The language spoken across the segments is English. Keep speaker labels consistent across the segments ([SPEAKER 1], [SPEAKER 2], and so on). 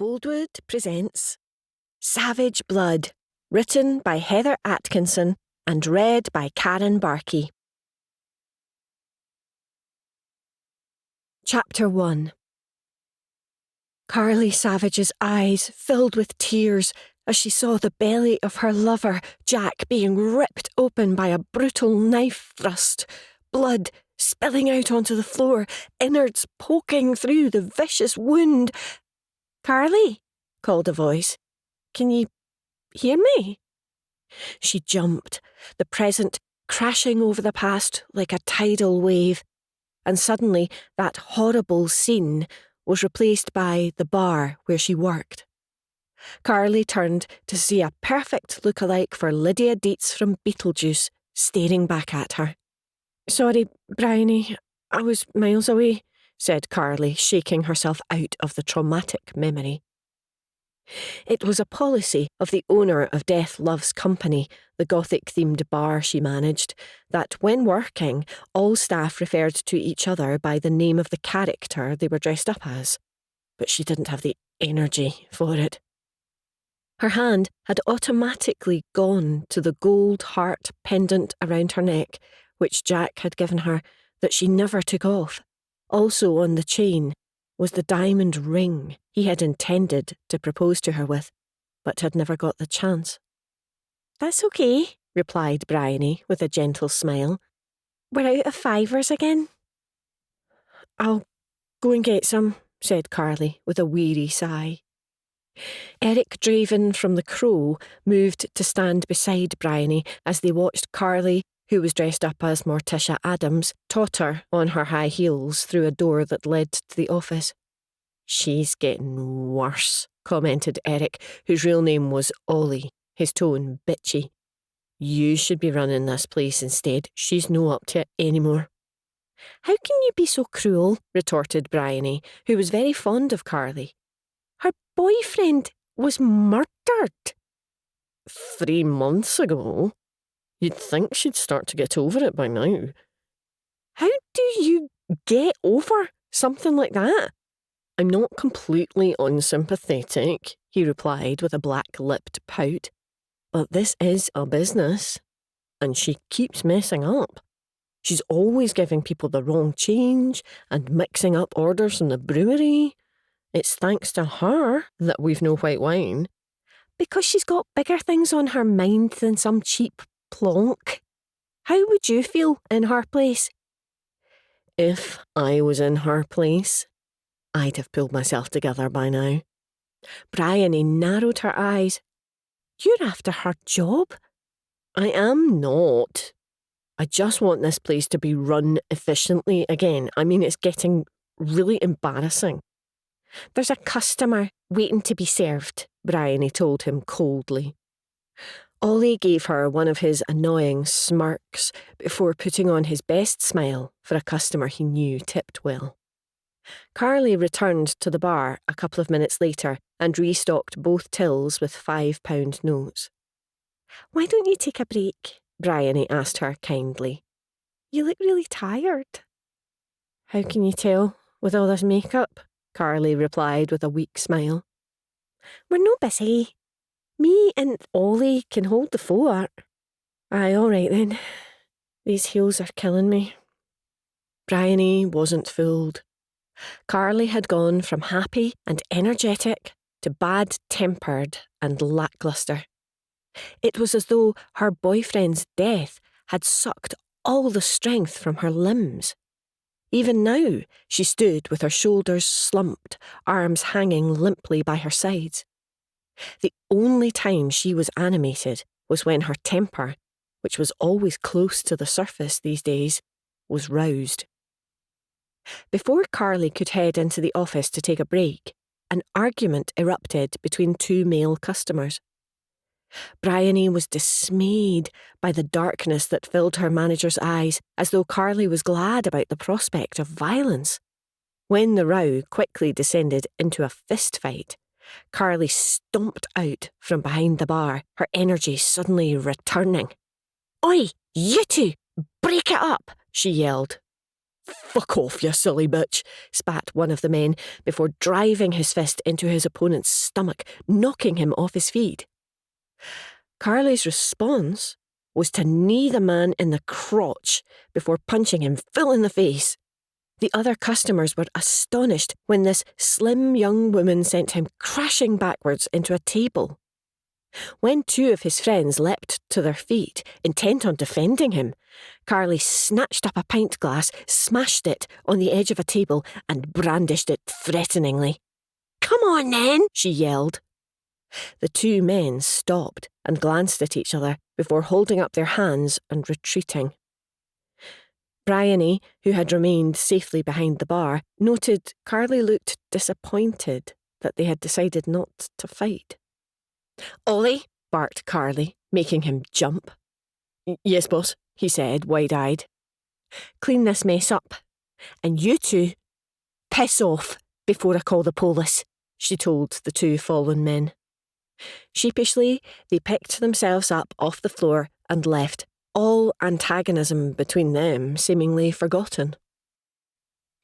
[SPEAKER 1] Boldwood presents Savage Blood, written by Heather Atkinson and read by Karen Barkey. Chapter 1. Carly Savage's eyes filled with tears as she saw the belly of her lover, Jack, being ripped open by a brutal knife thrust, blood spilling out onto the floor, innards poking through the vicious wound. "Carly," called a voice. "Can you hear me?" She jumped, the present crashing over the past like a tidal wave, and suddenly that horrible scene was replaced by the bar where she worked. Carly turned to see a perfect look-alike for Lydia Dietz from Beetlejuice staring back at her. "Sorry, Bryony, I was miles away," said Carly, shaking herself out of the traumatic memory. It was a policy of the owner of Death Loves Company, the Gothic-themed bar she managed, that when working, all staff referred to each other by the name of the character they were dressed up as. But she didn't have the energy for it. Her hand had automatically gone to the gold heart pendant around her neck, which Jack had given her, that she never took off. Also on the chain was the diamond ring he had intended to propose to her with, but had never got the chance. "That's okay," replied Bryony with a gentle smile. "We're out of fivers again." "I'll go and get some," said Carly with a weary sigh. Eric Draven from The Crow moved to stand beside Bryony as they watched Carly, who was dressed up as Morticia Adams, totter on her high heels through a door that led to the office. "She's getting worse," commented Eric, whose real name was Ollie, his tone bitchy. "You should be running this place instead. She's no up to it anymore." "How can you be so cruel?" retorted Bryony, who was very fond of Carly. "Her boyfriend was murdered." 3 months ago? You'd think she'd start to get over it by now. How do you get over something like that? "I'm not completely unsympathetic," he replied with a black-lipped pout. "But this is a business, and she keeps messing up. She's always giving people the wrong change and mixing up orders from the brewery. It's thanks to her that we've no white wine." "Because she's got bigger things on her mind than some cheap plonk. How would you feel in her place?" "If I was in her place, I'd have pulled myself together by now." Bryony narrowed her eyes. "You're after her job?" "I am not. I just want this place to be run efficiently again. I mean, it's getting really embarrassing." "There's a customer waiting to be served," Bryony told him coldly. Ollie gave her one of his annoying smirks before putting on his best smile for a customer he knew tipped well. Carly returned to the bar a couple of minutes later and restocked both tills with £5 notes. "Why don't you take a break?" Bryony asked her kindly. "You look really tired." "How can you tell with all this makeup?" Carly replied with a weak smile. "We're no busy. Me and Ollie can hold the fort." "Aye, all right then. These heels are killing me." Bryony wasn't fooled. Carly had gone from happy and energetic to bad-tempered and lacklustre. It was as though her boyfriend's death had sucked all the strength from her limbs. Even now, she stood with her shoulders slumped, arms hanging limply by her sides. The only time she was animated was when her temper, which was always close to the surface these days, was roused. Before Carly could head into the office to take a break, an argument erupted between 2 male customers. Bryony was dismayed by the darkness that filled her manager's eyes, as though Carly was glad about the prospect of violence. When the row quickly descended into a fist fight, Carly stomped out from behind the bar, her energy suddenly returning. "Oi, you two! Break it up!" she yelled. "Fuck off, you silly bitch," spat one of the men before driving his fist into his opponent's stomach, knocking him off his feet. Carly's response was to knee the man in the crotch before punching him full in the face. The other customers were astonished when this slim young woman sent him crashing backwards into a table. When two of his friends leapt to their feet, intent on defending him, Carly snatched up a pint glass, smashed it on the edge of a table, and brandished it threateningly. "Come on, then," she yelled. The two men stopped and glanced at each other before holding up their hands and retreating. Bryony, who had remained safely behind the bar, noted Carly looked disappointed that they had decided not to fight. "Ollie," barked Carly, making him jump. "Yes, boss," he said, wide-eyed. "Clean this mess up. And you two, piss off before I call the police," she told the two fallen men. Sheepishly, they picked themselves up off the floor and left, all antagonism between them seemingly forgotten.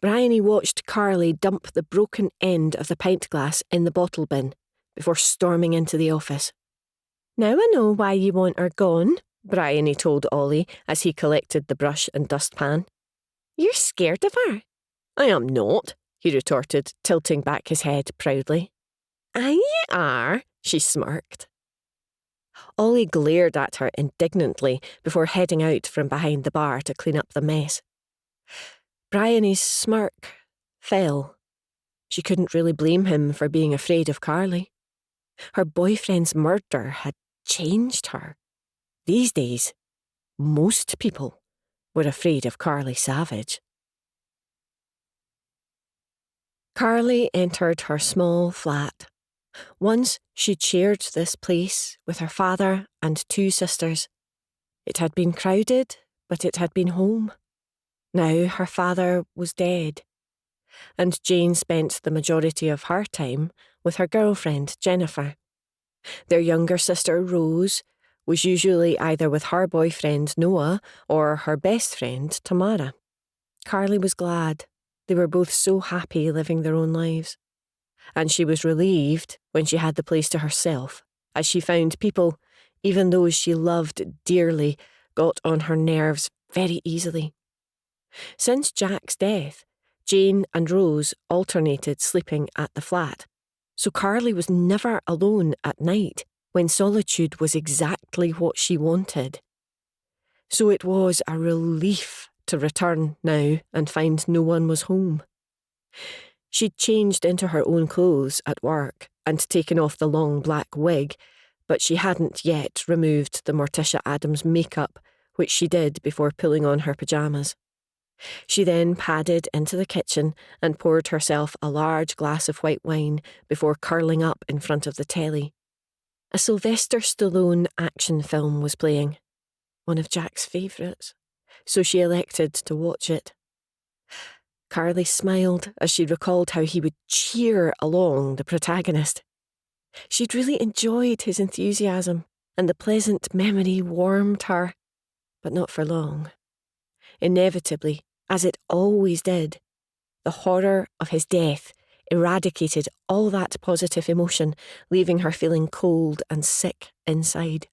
[SPEAKER 1] Bryony watched Carly dump the broken end of the pint glass in the bottle bin before storming into the office. "Now I know why you want her gone," Bryony told Ollie as he collected the brush and dustpan. "You're scared of her." "I am not," he retorted, tilting back his head proudly. "Aye, you are," she smirked. Ollie glared at her indignantly before heading out from behind the bar to clean up the mess. Bryony's smirk fell. She couldn't really blame him for being afraid of Carly. Her boyfriend's murder had changed her. These days, most people were afraid of Carly Savage. Carly entered her small flat. Once she'd shared this place with her father and two sisters. It had been crowded, but it had been home. Now her father was dead, and Jane spent the majority of her time with her girlfriend, Jennifer. Their younger sister, Rose, was usually either with her boyfriend, Noah, or her best friend, Tamara. Carly was glad. They were both so happy living their own lives. And she was relieved when she had the place to herself, as she found people, even those she loved dearly, got on her nerves very easily. Since Jack's death, Jane and Rose alternated sleeping at the flat, so Carly was never alone at night when solitude was exactly what she wanted. So it was a relief to return now and find no one was home. She'd changed into her own clothes at work and taken off the long black wig, but she hadn't yet removed the Morticia Addams makeup, which she did before pulling on her pyjamas. She then padded into the kitchen and poured herself a large glass of white wine before curling up in front of the telly. A Sylvester Stallone action film was playing, one of Jack's favourites, so she elected to watch it. Carly smiled as she recalled how he would cheer along the protagonist. She'd really enjoyed his enthusiasm, and the pleasant memory warmed her, but not for long. Inevitably, as it always did, the horror of his death eradicated all that positive emotion, leaving her feeling cold and sick inside.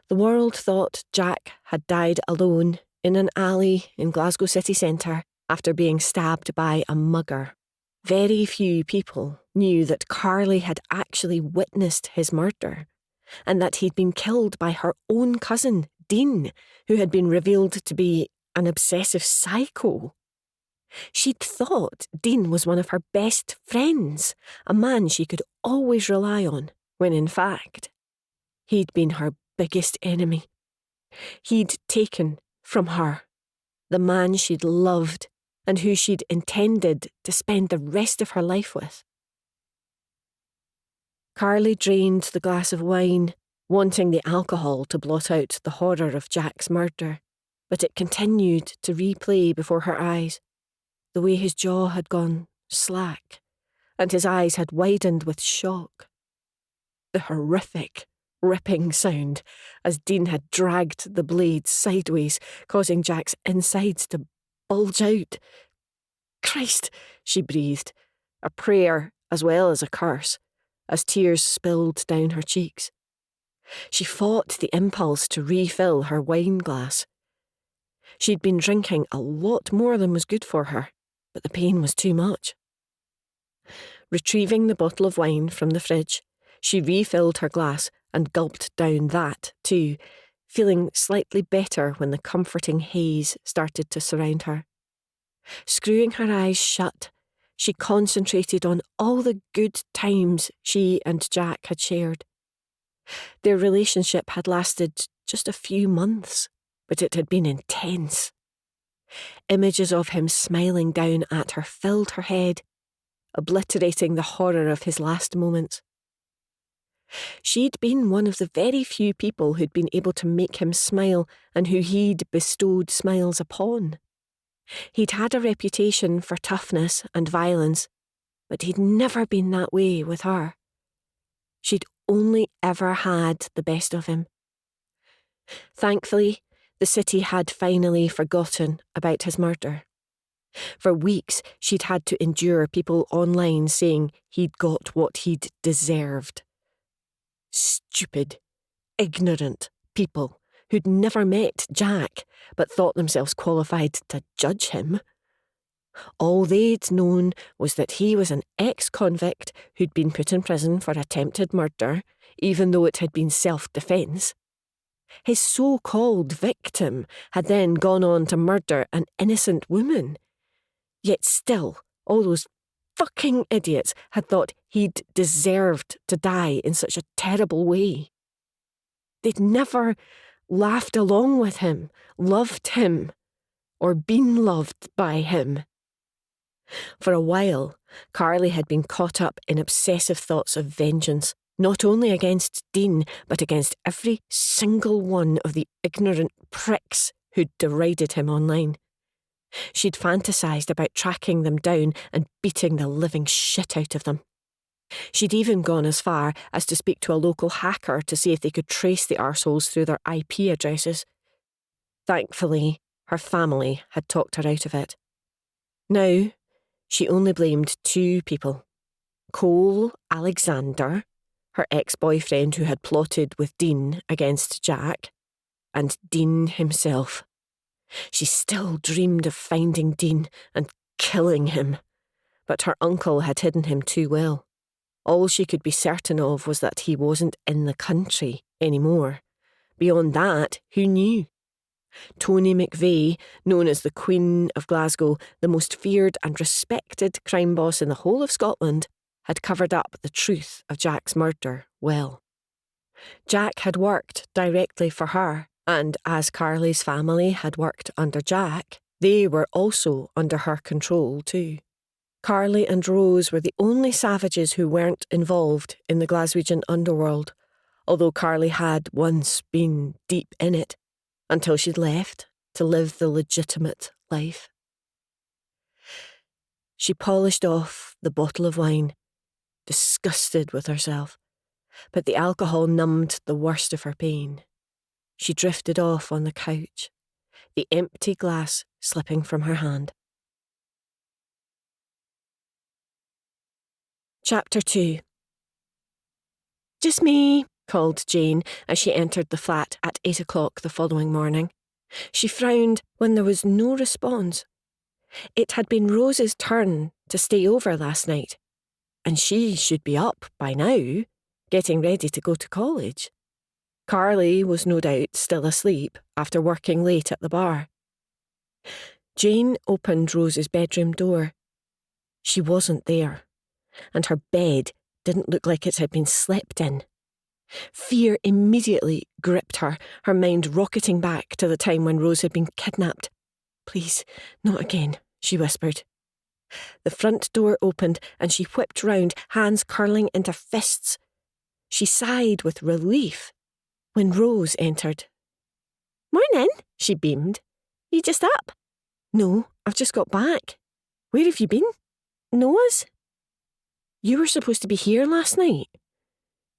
[SPEAKER 1] The world thought Jack had died alone in an alley in Glasgow city centre after being stabbed by a mugger. Very few people knew that Carly had actually witnessed his murder, and that he'd been killed by her own cousin, Dean, who had been revealed to be an obsessive psycho. She'd thought Dean was one of her best friends, a man she could always rely on, when in fact, he'd been her biggest enemy. He'd taken from her the man she'd loved and who she'd intended to spend the rest of her life with. Carly drained the glass of wine, wanting the alcohol to blot out the horror of Jack's murder, but it continued to replay before her eyes, the way his jaw had gone slack and his eyes had widened with shock. The horrific, ripping sound as Dean had dragged the blade sideways, causing Jack's insides to bulge out. "Christ," she breathed, a prayer as well as a curse, as tears spilled down her cheeks. She fought the impulse to refill her wine glass. She'd been drinking a lot more than was good for her, but the pain was too much. Retrieving the bottle of wine from the fridge, she refilled her glass and gulped down that too, feeling slightly better when the comforting haze started to surround her. Screwing her eyes shut, she concentrated on all the good times she and Jack had shared. Their relationship had lasted just a few months, but it had been intense. Images of him smiling down at her filled her head, obliterating the horror of his last moments. She'd been one of the very few people who'd been able to make him smile and who he'd bestowed smiles upon. He'd had a reputation for toughness and violence, but he'd never been that way with her. She'd only ever had the best of him. Thankfully, the city had finally forgotten about his murder. For weeks, she'd had to endure people online saying he'd got what he'd deserved. Stupid, ignorant people who'd never met Jack but thought themselves qualified to judge him. All they'd known was that he was an ex-convict who'd been put in prison for attempted murder, even though it had been self-defence. His so-called victim had then gone on to murder an innocent woman. Yet still, all those fucking idiots had thought he'd deserved to die in such a terrible way. They'd never laughed along with him, loved him, or been loved by him. For a while, Carly had been caught up in obsessive thoughts of vengeance, not only against Dean, but against every single one of the ignorant pricks who'd derided him online. She'd fantasised about tracking them down and beating the living shit out of them. She'd even gone as far as to speak to a local hacker to see if they could trace the arseholes through their IP addresses. Thankfully, her family had talked her out of it. Now, she only blamed two people. Cole Alexander, her ex-boyfriend who had plotted with Dean against Jack, and Dean himself. She still dreamed of finding Dean and killing him, but her uncle had hidden him too well. All she could be certain of was that he wasn't in the country anymore. Beyond that, who knew? Toni McVay, known as the Queen of Glasgow, the most feared and respected crime boss in the whole of Scotland, had covered up the truth of Jack's murder well. Jack had worked directly for her, and as Carly's family had worked under Jack, they were also under her control too. Carly and Rose were the only savages who weren't involved in the Glaswegian underworld, although Carly had once been deep in it, until she'd left to live the legitimate life. She polished off the bottle of wine, disgusted with herself, but the alcohol numbed the worst of her pain. She drifted off on the couch, the empty glass slipping from her hand. Chapter 2. "Just me," called Jane as she entered the flat at 8 o'clock the following morning. She frowned when there was no response. It had been Rose's turn to stay over last night, and she should be up by now, getting ready to go to college. Carly was no doubt still asleep after working late at the bar. Jane opened Rose's bedroom door. She wasn't there, and her bed didn't look like it had been slept in. Fear immediately gripped her, her mind rocketing back to the time when Rose had been kidnapped. "Please, not again," she whispered. The front door opened and she whipped round, hands curling into fists. She sighed with relief when Rose entered. "Morning," she beamed. "You just up?" "No, I've just got back. Where have you been?" "Noah's." "You were supposed to be here last night."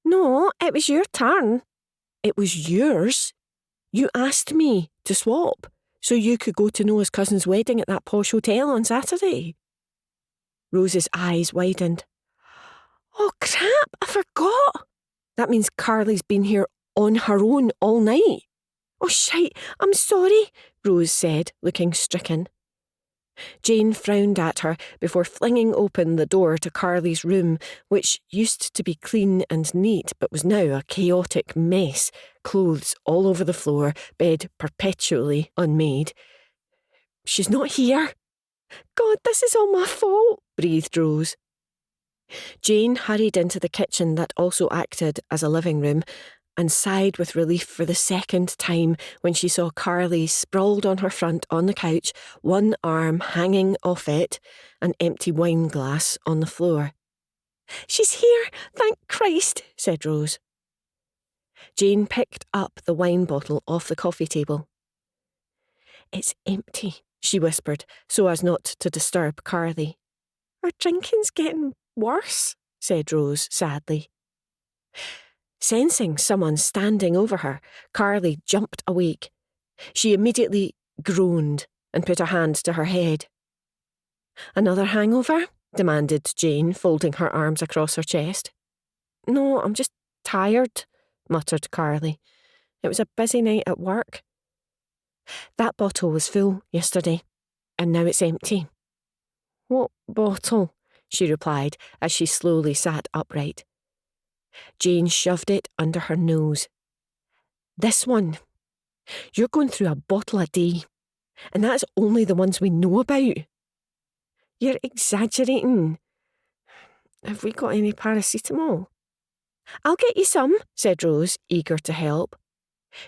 [SPEAKER 1] "No, it was your turn." "It was yours. You asked me to swap. so you could go to Noah's cousin's wedding at that posh hotel on Saturday. Rose's eyes widened. Oh, crap, I forgot. That means Carly's been here on her own all night. Oh, shite, I'm sorry, Rose said, looking stricken. Jane frowned at her before flinging open the door to Carly's room, which used to be clean and neat but was now a chaotic mess, clothes all over the floor, bed perpetually unmade. She's not here. God, this is all my fault, breathed Rose. Jane hurried into the kitchen that also acted as a living room and sighed with relief for the second time when she saw Carly sprawled on her front on the couch, one arm hanging off it, an empty wine glass on the floor. She's here, thank Christ, said Rose. Jane picked up the wine bottle off the coffee table. It's empty, she whispered, so as not to disturb Carly. Our drinking's getting worse, said Rose sadly. Sensing someone standing over her, Carly jumped awake. She immediately groaned and put her hand to her head. Another hangover? Demanded Jane, folding her arms across her chest. No, I'm just tired, muttered Carly. It was a busy night at work. That bottle was full yesterday, and now it's empty. What bottle? She replied as she slowly sat upright. Jane shoved it under her nose. This one. You're going through a bottle a day, and that's only the ones we know about. You're exaggerating. Have we got any paracetamol? I'll get you some, said Rose, eager to help.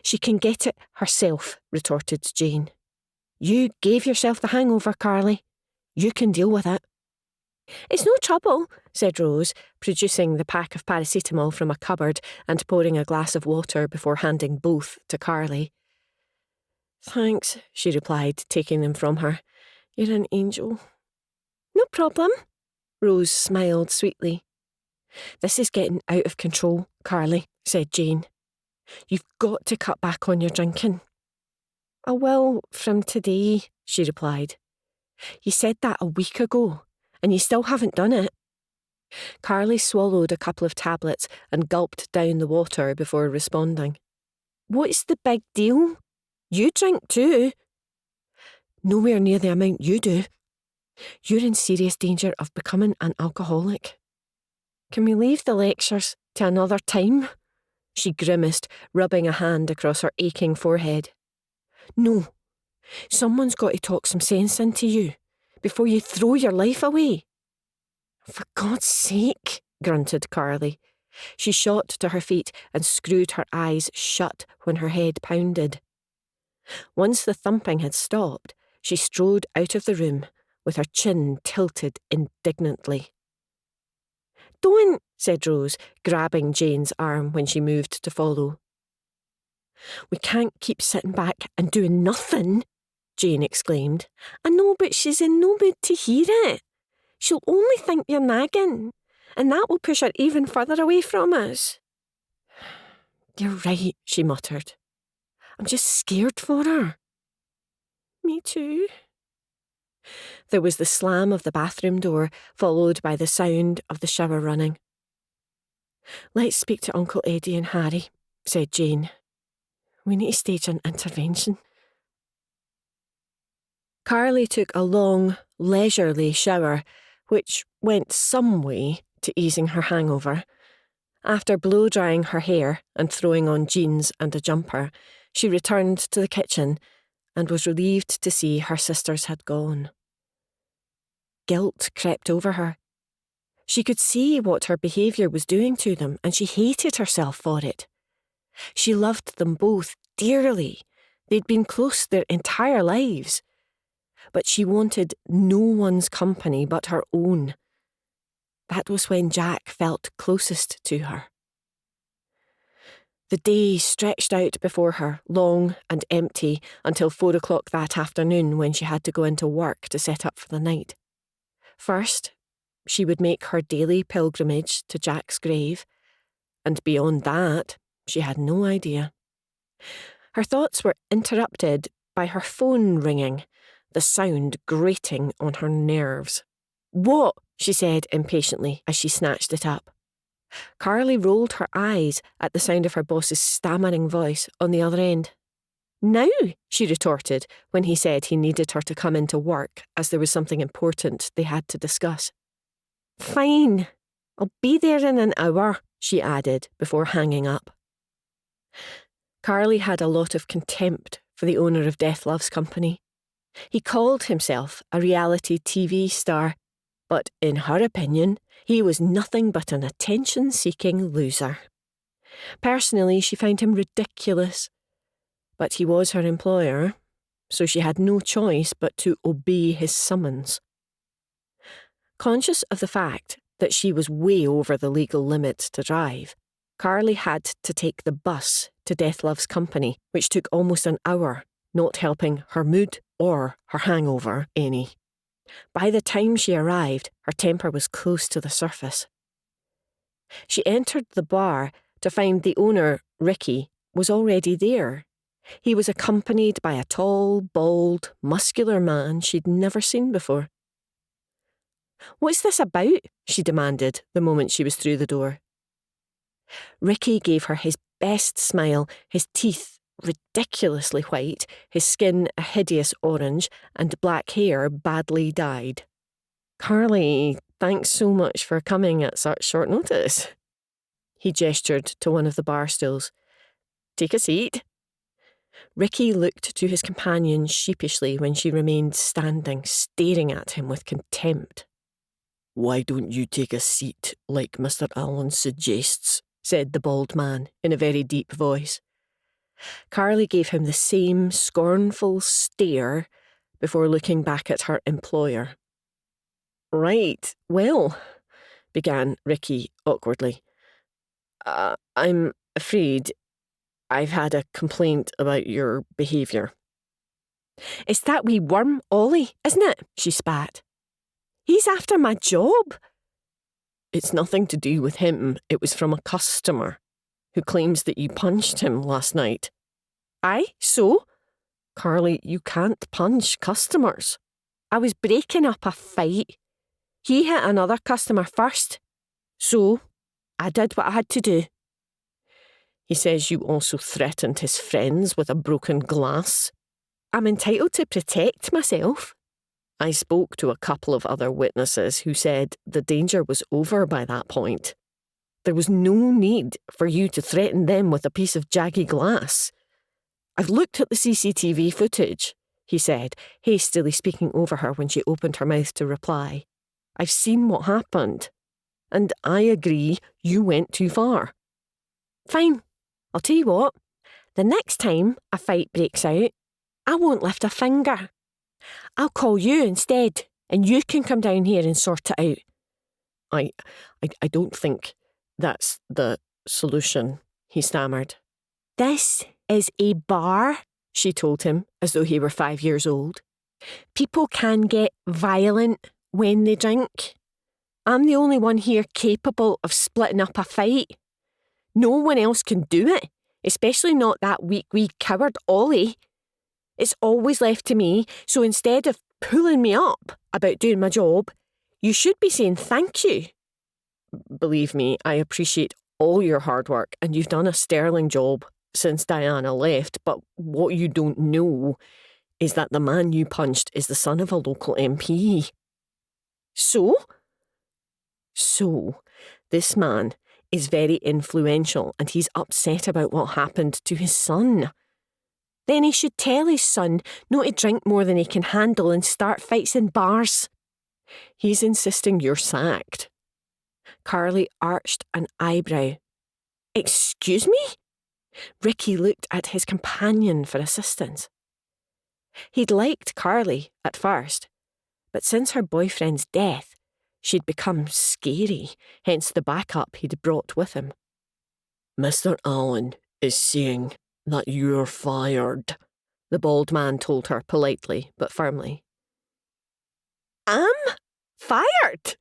[SPEAKER 1] She can get it herself, retorted Jane. You gave yourself the hangover, Carly. You can deal with it. It's no trouble, said Rose, producing the pack of paracetamol from a cupboard and pouring a glass of water before handing both to Carly. Thanks, she replied, taking them from her. You're an angel. No problem, Rose smiled sweetly. This is getting out of control, Carly, said Jane. You've got to cut back on your drinking. I will from today, she replied. You said that a week ago, and you still haven't done it. Carly swallowed a couple of tablets and gulped down the water before responding. What's the big deal? You drink too. Nowhere near the amount you do. You're in serious danger of becoming an alcoholic. Can we leave the lectures to another time? She grimaced, rubbing a hand across her aching forehead. No. Someone's got to talk some sense into you before you throw your life away. For God's sake, grunted Carly. She shot to her feet and screwed her eyes shut when her head pounded. Once the thumping had stopped, she strode out of the room with her chin tilted indignantly. Don't, said Rose, grabbing Jane's arm when she moved to follow. We can't keep sitting back and doing nothing, Jane exclaimed. I know, but she's in no mood to hear it. She'll only think you're nagging, and that will push her even further away from us. You're right, she muttered. I'm just scared for her. Me too. There was the slam of the bathroom door, followed by the sound of the shower running. Let's speak to Uncle Eddie and Harry, said Jane. We need to stage an intervention. Carly took a long, leisurely shower, which went some way to easing her hangover. After blow-drying her hair and throwing on jeans and a jumper, she returned to the kitchen and was relieved to see her sisters had gone. Guilt crept over her. She could see what her behaviour was doing to them, and she hated herself for it. She loved them both dearly. They'd been close their entire lives. But she wanted no one's company but her own. That was when Jack felt closest to her. The day stretched out before her, long and empty, until 4 o'clock that afternoon when she had to go into work to set up for the night. First, she would make her daily pilgrimage to Jack's grave, and beyond that, she had no idea. Her thoughts were interrupted by her phone ringing, the sound grating on her nerves. "What?" she said impatiently as she snatched it up. Carly rolled her eyes at the sound of her boss's stammering voice on the other end. "Now," she retorted when he said he needed her to come into work as there was something important they had to discuss. "Fine. I'll be there in an hour," she added before hanging up. Carly had a lot of contempt for the owner of Death Loves Company. He called himself a reality TV star, but in her opinion, he was nothing but an attention-seeking loser. Personally, she found him ridiculous, but he was her employer, so she had no choice but to obey his summons. Conscious of the fact that she was way over the legal limit to drive, Carly had to take the bus to Death Loves Company, which took almost an hour, not helping her mood or her hangover any. By the time she arrived, her temper was close to the surface. She entered the bar to find the owner, Ricky, was already there. He was accompanied by a tall, bald, muscular man she'd never seen before. "What's this about?" she demanded the moment she was through the door. Ricky gave her his best smile, his teeth ridiculously white, his skin a hideous orange, and black hair badly dyed. "Carly, thanks so much for coming at such short notice." He gestured to one of the bar stools. "Take a seat." Ricky looked to his companion sheepishly when she remained standing, staring at him with contempt. "Why don't you take a seat, like Mr. Allen suggests?" said the bald man in a very deep voice. Carly gave him the same scornful stare before looking back at her employer. "Right, well," began Ricky awkwardly. I'm afraid I've had a complaint about your behaviour." "It's that wee worm, Ollie, isn't it?" she spat. "He's after my job." "It's nothing to do with him. It was from a customer who claims that you punched him last night." "Aye, so?" "Carly, you can't punch customers." "I was breaking up a fight. He hit another customer first. So, I did what I had to do." "He says you also threatened his friends with a broken glass." "I'm entitled to protect myself." "I spoke to a couple of other witnesses who said the danger was over by that point. There was no need for you to threaten them with a piece of jaggy glass. I've looked at the CCTV footage," he said, hastily speaking over her when she opened her mouth to reply. "I've seen what happened, and I agree you went too far." "Fine. I'll tell you what. The next time a fight breaks out, I won't lift a finger. I'll call you instead, and you can come down here and sort it out." I don't think that's the solution," he stammered. "This is a bar," she told him, as though he were 5 years old. "People can get violent when they drink. I'm the only one here capable of splitting up a fight. No one else can do it, especially not that weak wee coward Ollie. It's always left to me, so instead of pulling me up about doing my job, you should be saying thank you." "Believe me, I appreciate all your hard work, and you've done a sterling job since Diana left, but what you don't know is that the man you punched is the son of a local MP. So? So, this man is very influential and he's upset about what happened to his son. Then he should tell his son not to drink more than he can handle and start fights in bars." "He's insisting you're sacked." Carly arched an eyebrow. "Excuse me?" Ricky looked at his companion for assistance. He'd liked Carly at first, but since her boyfriend's death, she'd become scary, hence the backup he'd brought with him. "Mr. Allen is saying that you're fired," the bald man told her politely but firmly. "I'm fired?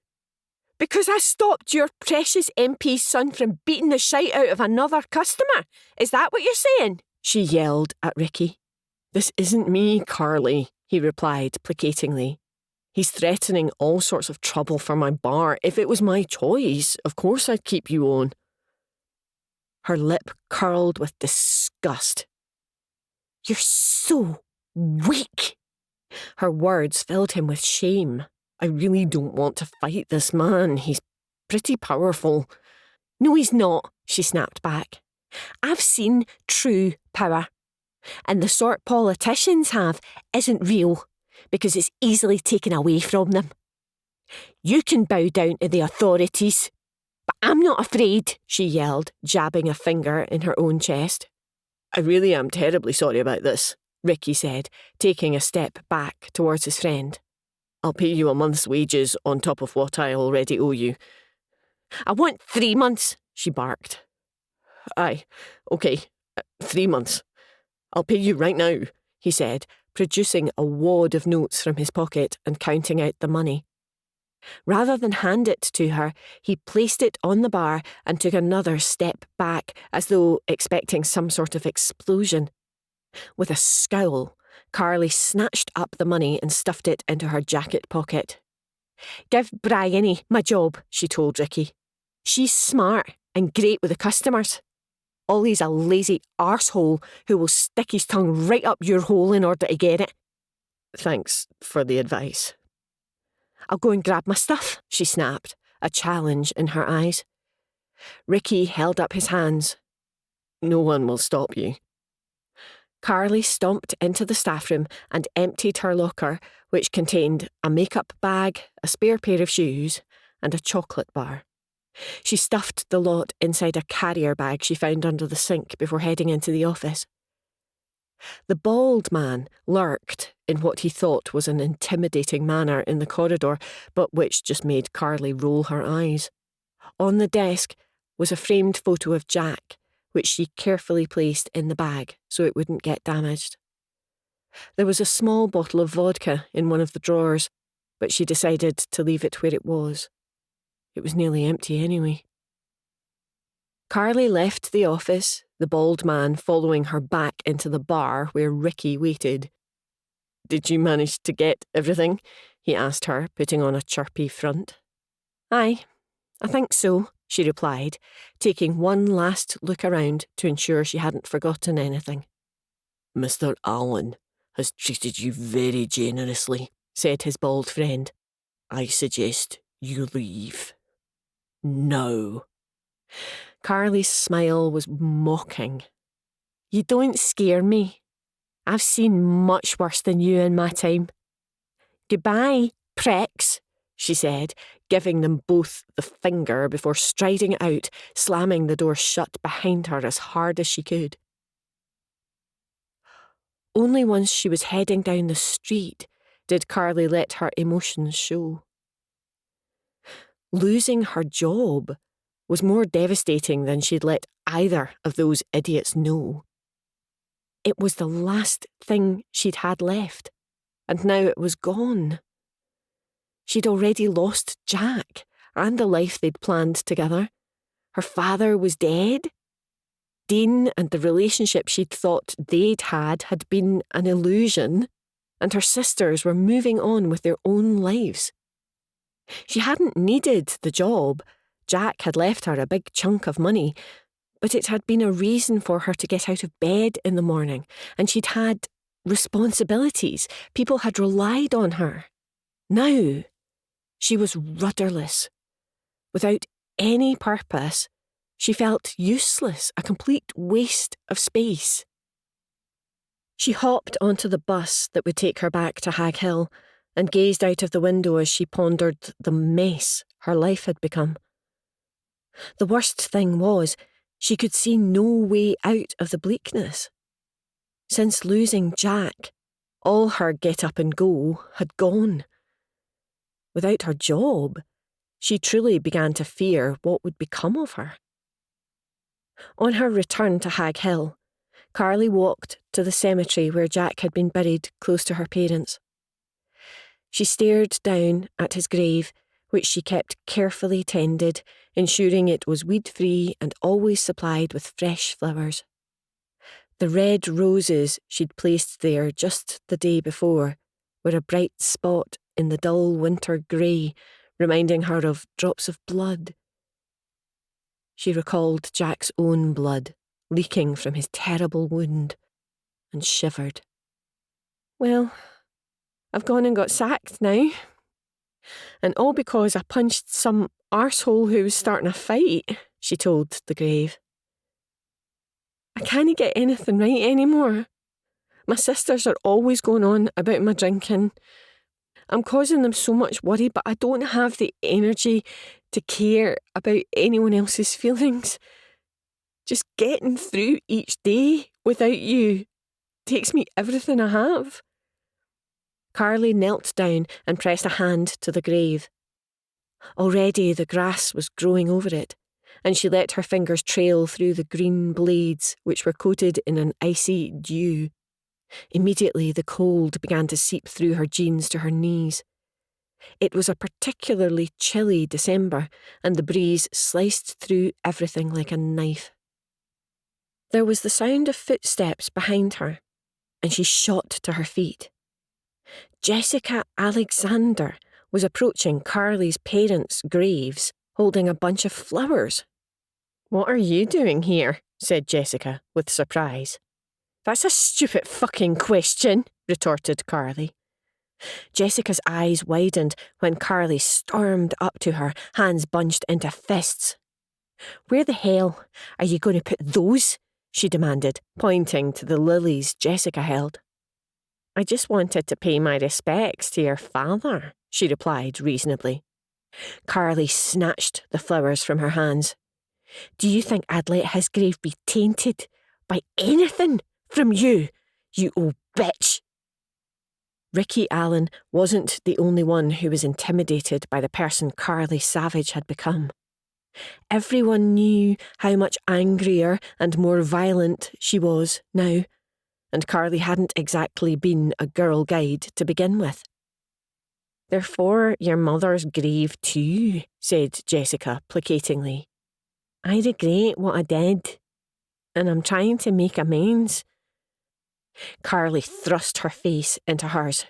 [SPEAKER 1] Because I stopped your precious MP's son from beating the shite out of another customer? Is that what you're saying?" she yelled at Ricky. "This isn't me, Carly," he replied placatingly. "He's threatening all sorts of trouble for my bar. If it was my choice, of course I'd keep you on." Her lip curled with disgust. "You're so weak." Her words filled him with shame. "I really don't want to fight this man. He's pretty powerful." "No, he's not," she snapped back. "I've seen true power. And the sort politicians have isn't real, because it's easily taken away from them. You can bow down to the authorities, but I'm not afraid," she yelled, jabbing a finger in her own chest. "I really am terribly sorry about this," Ricky said, taking a step back towards his friend. "I'll pay you a month's wages on top of what I already owe you." "I want 3 months," she barked. "Aye, OK, 3 months. I'll pay you right now," he said, producing a wad of notes from his pocket and counting out the money. Rather than hand it to her, he placed it on the bar and took another step back, as though expecting some sort of explosion. With a scowl, Carly snatched up the money and stuffed it into her jacket pocket. "Give Bryony my job," she told Ricky. "She's smart and great with the customers. Ollie's a lazy arsehole who will stick his tongue right up your hole in order to get it." "Thanks for the advice." "I'll go and grab my stuff," she snapped, a challenge in her eyes. Ricky held up his hands. "No one will stop you." Carly stomped into the staff room and emptied her locker, which contained a makeup bag, a spare pair of shoes, and a chocolate bar. She stuffed the lot inside a carrier bag she found under the sink before heading into the office. The bald man lurked in what he thought was an intimidating manner in the corridor, but which just made Carly roll her eyes. On the desk was a framed photo of Jack, which she carefully placed in the bag so it wouldn't get damaged. There was a small bottle of vodka in one of the drawers, but she decided to leave it where it was. It was nearly empty anyway. Carly left the office, the bald man following her back into the bar where Ricky waited. "Did you manage to get everything?" he asked her, putting on a chirpy front. "Aye, I think so," she replied, taking one last look around to ensure she hadn't forgotten anything. "Mr. Allen has treated you very generously," said his bald friend. "I suggest you leave. No." Carly's smile was mocking. "You don't scare me. I've seen much worse than you in my time. Goodbye, pricks," she said, giving them both the finger before striding out, slamming the door shut behind her as hard as she could. Only once she was heading down the street did Carly let her emotions show. Losing her job was more devastating than she'd let either of those idiots know. It was the last thing she'd had left, and now it was gone. She'd already lost Jack and the life they'd planned together. Her father was dead. Dean and the relationship she'd thought they'd had been an illusion, and her sisters were moving on with their own lives. She hadn't needed the job. Jack had left her a big chunk of money, but it had been a reason for her to get out of bed in the morning, and she'd had responsibilities. People had relied on her. Now, she was rudderless. Without any purpose, she felt useless, a complete waste of space. She hopped onto the bus that would take her back to Hag Hill and gazed out of the window as she pondered the mess her life had become. The worst thing was, she could see no way out of the bleakness. Since losing Jack, all her get up and go had gone. Without her job, she truly began to fear what would become of her. On her return to Hag Hill, Carly walked to the cemetery where Jack had been buried close to her parents. She stared down at his grave, which she kept carefully tended, ensuring it was weed-free and always supplied with fresh flowers. The red roses she'd placed there just the day before were a bright spot in the dull winter grey, reminding her of drops of blood. She recalled Jack's own blood, leaking from his terrible wound, and shivered. Well, I've gone and got sacked now. And all because I punched some arsehole who was starting a fight, she told the grave. I can't get anything right anymore. My sisters are always going on about my drinking. I'm causing them so much worry, but I don't have the energy to care about anyone else's feelings. Just getting through each day without you takes me everything I have. Carly knelt down and pressed a hand to the grave. Already the grass was growing over it, and she let her fingers trail through the green blades which were coated in an icy dew. Immediately the cold began to seep through her jeans to her knees. It was a particularly chilly December, and the breeze sliced through everything like a knife. There was the sound of footsteps behind her, and she shot to her feet. Jessica Alexander was approaching Carly's parents' graves, holding a bunch of flowers. "What are you doing here?" said Jessica, with surprise. "That's a stupid fucking question," retorted Carly. Jessica's eyes widened when Carly stormed up to her, hands bunched into fists. "Where the hell are you going to put those?" she demanded, pointing to the lilies Jessica held. "I just wanted to pay my respects to your father," she replied reasonably. Carly snatched the flowers from her hands. "Do you think I'd let his grave be tainted by anything from you, you old bitch?" Ricky Allen wasn't the only one who was intimidated by the person Carly Savage had become. Everyone knew how much angrier and more violent she was now, and Carly hadn't exactly been a girl guide to begin with. "They're for your mother's grave too," said Jessica placatingly. "I regret what I did, and I'm trying to make amends." Carly thrust her face into hers.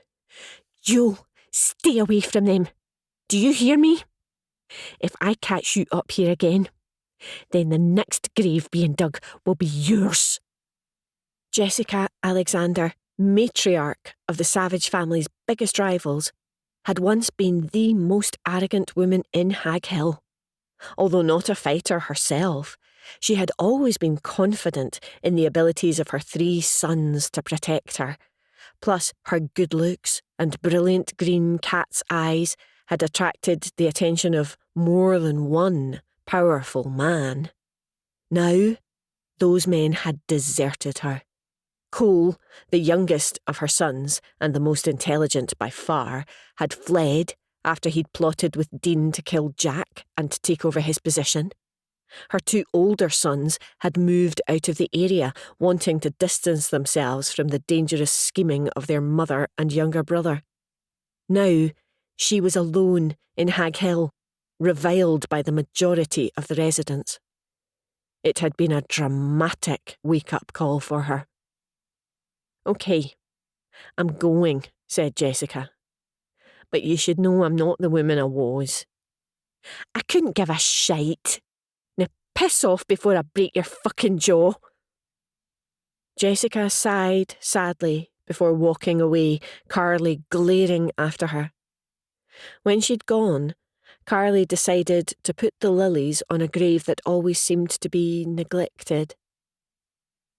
[SPEAKER 1] "You'll stay away from them. Do you hear me? If I catch you up here again, then the next grave being dug will be yours." Jessica Alexander, matriarch of the Savage family's biggest rivals, had once been the most arrogant woman in Hag Hill. Although not a fighter herself, she had always been confident in the abilities of her 3 sons to protect her. Plus, her good looks and brilliant green cat's eyes had attracted the attention of more than one powerful man. Now, those men had deserted her. Cole, the youngest of her sons and the most intelligent by far, had fled after he'd plotted with Dean to kill Jack and take over his position. Her 2 older sons had moved out of the area, wanting to distance themselves from the dangerous scheming of their mother and younger brother. Now, she was alone in Hag Hill, reviled by the majority of the residents. It had been a dramatic wake-up call for her. "Okay, I'm going," said Jessica. "But you should know I'm not the woman I was." "I couldn't give a shite. Now piss off before I break your fucking jaw." Jessica sighed sadly before walking away, Carly glaring after her. When she'd gone, Carly decided to put the lilies on a grave that always seemed to be neglected.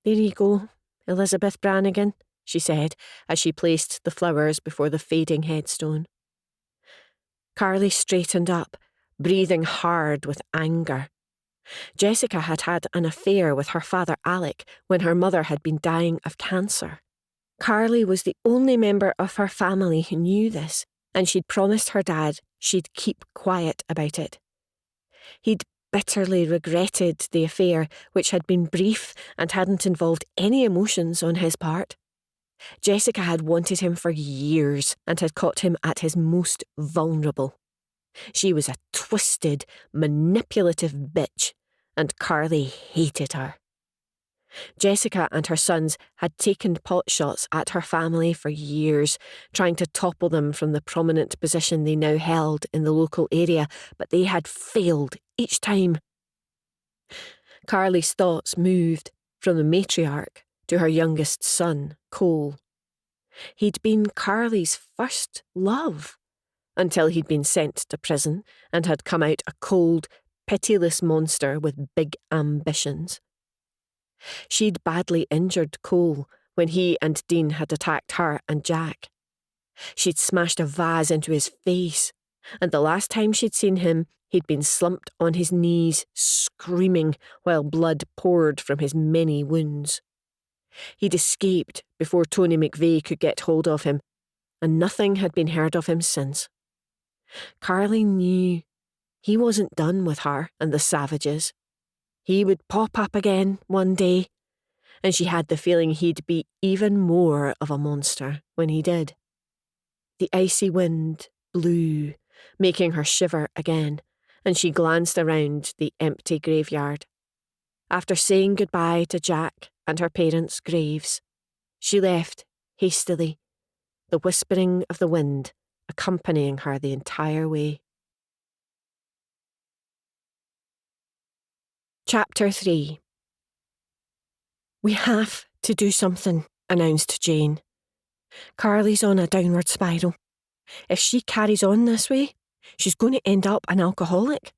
[SPEAKER 1] "There you go, Elizabeth Brannigan," she said as she placed the flowers before the fading headstone. Carly straightened up, breathing hard with anger. Jessica had had an affair with her father Alec when her mother had been dying of cancer. Carly was the only member of her family who knew this, and she'd promised her dad she'd keep quiet about it. He'd bitterly regretted the affair, which had been brief and hadn't involved any emotions on his part. Jessica had wanted him for years and had caught him at his most vulnerable. She was a twisted, manipulative bitch, and Carly hated her. Jessica and her sons had taken potshots at her family for years, trying to topple them from the prominent position they now held in the local area, but they had failed each time. Carly's thoughts moved from the matriarch to her youngest son, Cole. He'd been Carly's first love, until he'd been sent to prison and had come out a cold, pitiless monster with big ambitions. She'd badly injured Cole when he and Dean had attacked her and Jack. She'd smashed a vase into his face, and the last time she'd seen him, he'd been slumped on his knees, screaming while blood poured from his many wounds. He'd escaped before Toni McVay could get hold of him, and nothing had been heard of him since. Carly knew he wasn't done with her and the savages. He would pop up again one day, and she had the feeling he'd be even more of a monster when he did. The icy wind blew, making her shiver again, and she glanced around the empty graveyard. After saying goodbye to Jack and her parents' graves, she left hastily, the whispering of the wind accompanying her the entire way. Chapter 3. "We have to do something," announced Jane. "Carly's on a downward spiral. If she carries on this way, she's going to end up an alcoholic."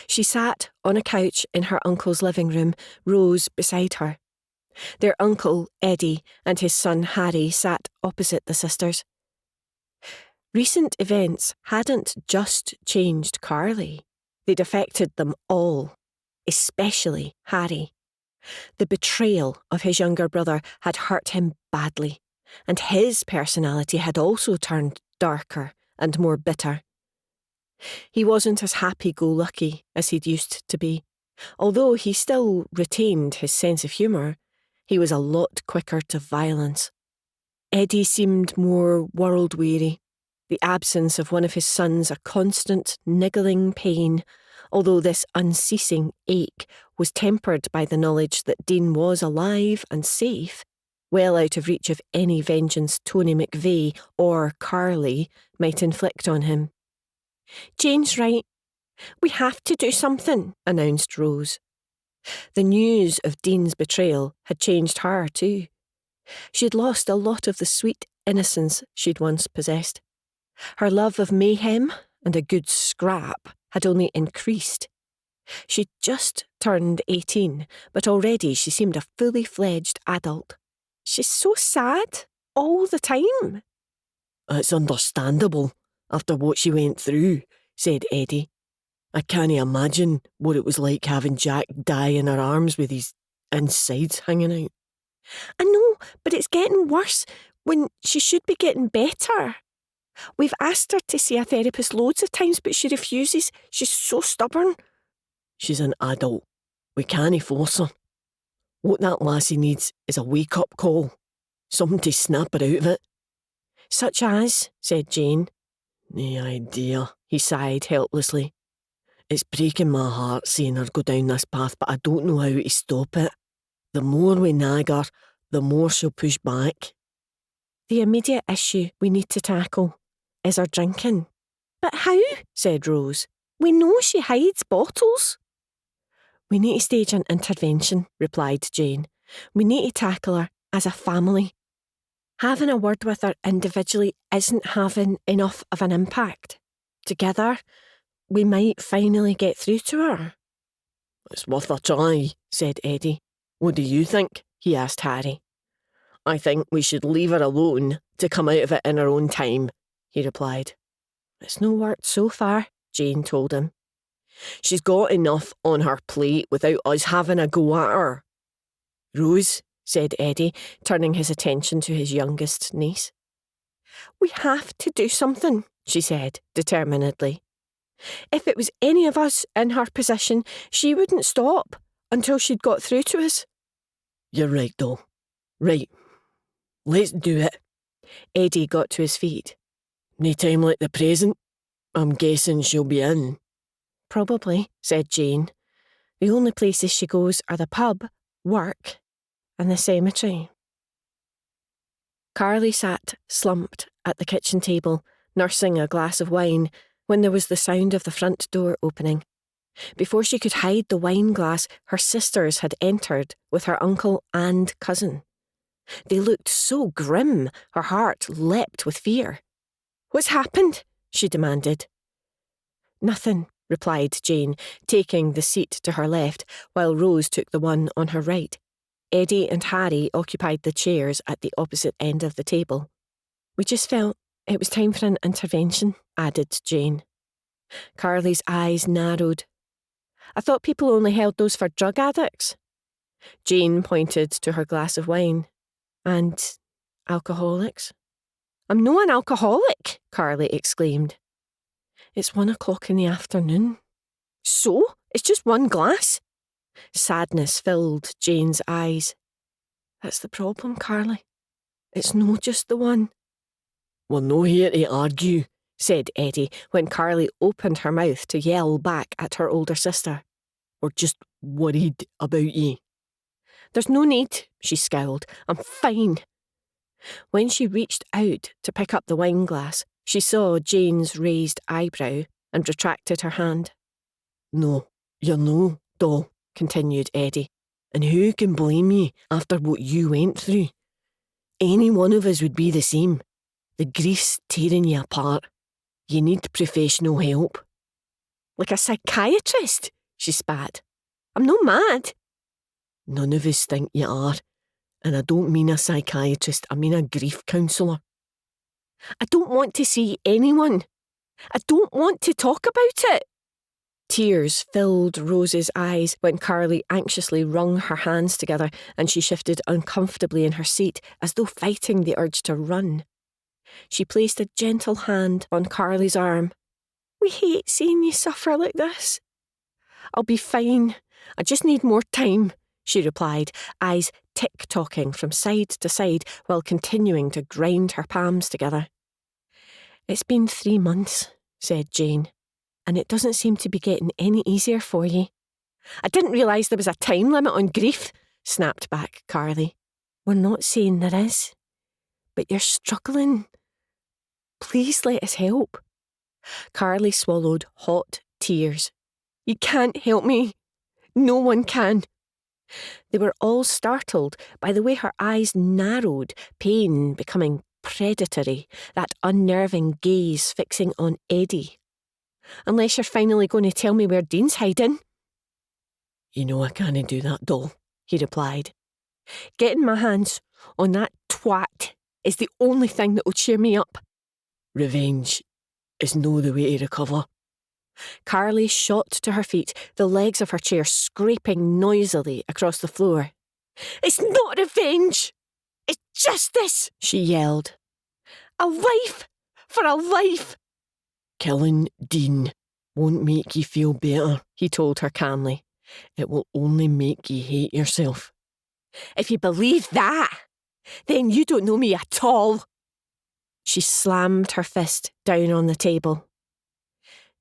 [SPEAKER 1] She sat on a couch in her uncle's living room, Rose beside her. Their uncle, Eddie, and his son, Harry, sat opposite the sisters. Recent events hadn't just changed Carly. They'd affected them all, especially Harry. The betrayal of his younger brother had hurt him badly, and his personality had also turned darker and more bitter. He wasn't as happy-go-lucky as he'd used to be. Although he still retained his sense of humour, he was a lot quicker to violence. Eddie seemed more world-weary, the absence of one of his sons a constant, niggling pain, although this unceasing ache was tempered by the knowledge that Dean was alive and safe, well out of reach of any vengeance Toni McVay or Carly might inflict on him. "Jane's right. We have to do something," announced Rose. The news of Dean's betrayal had changed her too. She'd lost a lot of the sweet innocence she'd once possessed. Her love of mayhem and a good scrap had only increased. She'd just turned 18, but already she seemed a fully fledged adult. "She's so sad all the time."
[SPEAKER 2] "It's understandable after what she went through," said Eddie. "I can't imagine what it was like having Jack die in her arms with his insides hanging out."
[SPEAKER 1] "I know, but it's getting worse when she should be getting better. We've asked her to see a therapist loads of times, but she refuses. She's so stubborn."
[SPEAKER 2] "She's an adult. We can't force her. What that lassie needs is a wake-up call. Something to snap her out of it."
[SPEAKER 1] "Such as," said Jane.
[SPEAKER 2] "No idea," he sighed helplessly. "It's breaking my heart seeing her go down this path, but I don't know how to stop it. The more we nag her, the more she'll push back."
[SPEAKER 1] "The immediate issue we need to tackle is her drinking." "But how?" said Rose. "We know she hides bottles." "We need to stage an intervention," replied Jane. "We need to tackle her as a family. Having a word with her individually isn't having enough of an impact. Together, we might finally get through to her."
[SPEAKER 2] "It's worth a try," said Eddie. "What do you think?" he asked Harry. "I think we should leave her alone to come out of it in her own time," he replied.
[SPEAKER 1] "It's no worked so far," Jane told him.
[SPEAKER 2] "She's got enough on her plate without us having a go at her."
[SPEAKER 1] "Rose," said Eddie, turning his attention to his youngest niece. "We have to do something," she said determinedly. "If it was any of us in her position, she wouldn't stop until she'd got through to us."
[SPEAKER 2] "You're right, though. Right. Let's do it."
[SPEAKER 1] Eddie got to his feet.
[SPEAKER 2] "No time like the present. I'm guessing she'll be in."
[SPEAKER 1] "Probably," said Jane. "The only places she goes are the pub, work, and the cemetery. Carly sat slumped at the kitchen table, nursing a glass of wine, when there was the sound of the front door opening. Before she could hide the wine glass, her sisters had entered with her uncle and cousin. They looked so grim, her heart leapt with fear. "What's happened?" she demanded. "Nothing," replied Jane, taking the seat to her left, while Rose took the one on her right. Eddie and Harry occupied the chairs at the opposite end of the table. "We just felt it was time for an intervention," added Jane. Carly's eyes narrowed. "I thought people only held those for drug addicts." Jane pointed to her glass of wine. "And alcoholics." "I'm no an alcoholic," Carly exclaimed. "It's 1 o'clock in the afternoon." "So? It's just one glass?" Sadness filled Jane's eyes. "That's the problem, Carly. It's no just the one."
[SPEAKER 2] "We're no here to argue," said Eddie when Carly opened her mouth to yell back at her older sister. "We're just worried about ye."
[SPEAKER 1] "There's no need," she scowled. "I'm fine." When she reached out to pick up the wine glass, she saw Jane's raised eyebrow and retracted her hand.
[SPEAKER 2] "No, you're no, doll," continued Eddie. "And who can blame ye after what you went through? Any one of us would be the same. The grief's tearing you apart. You need professional help."
[SPEAKER 1] "Like a psychiatrist?" she spat. "I'm no mad."
[SPEAKER 2] "None of us think you are. And I don't mean a psychiatrist, I mean a grief counsellor."
[SPEAKER 1] "I don't want to see anyone. I don't want to talk about it." Tears filled Rose's eyes when Carly anxiously wrung her hands together and she shifted uncomfortably in her seat as though fighting the urge to run. She placed a gentle hand on Carly's arm. "We hate seeing you suffer like this." "I'll be fine. I just need more time," she replied, eyes tick-tocking from side to side while continuing to grind her palms together. "It's been 3 months," said Jane, "and it doesn't seem to be getting any easier for you." "I didn't realise there was a time limit on grief," snapped back Carly. "We're not saying there is, but you're struggling. Please let us help." Carly swallowed hot tears. "You can't help me. No one can." They were all startled by the way her eyes narrowed, pain becoming predatory, that unnerving gaze fixing on Eddie. "Unless you're finally going to tell me where Dean's hiding."
[SPEAKER 2] "You know I can't do that, doll," he replied.
[SPEAKER 1] "Getting my hands on that twat is the only thing that will cheer me up."
[SPEAKER 2] "Revenge is no the way to recover."
[SPEAKER 1] Carly shot to her feet, the legs of her chair scraping noisily across the floor. "It's not revenge! It's justice!" she yelled. "A life for a life!"
[SPEAKER 2] "Killing Dean won't make you feel better," he told her calmly. "It will only make you hate yourself."
[SPEAKER 1] "If you believe that, then you don't know me at all." She slammed her fist down on the table.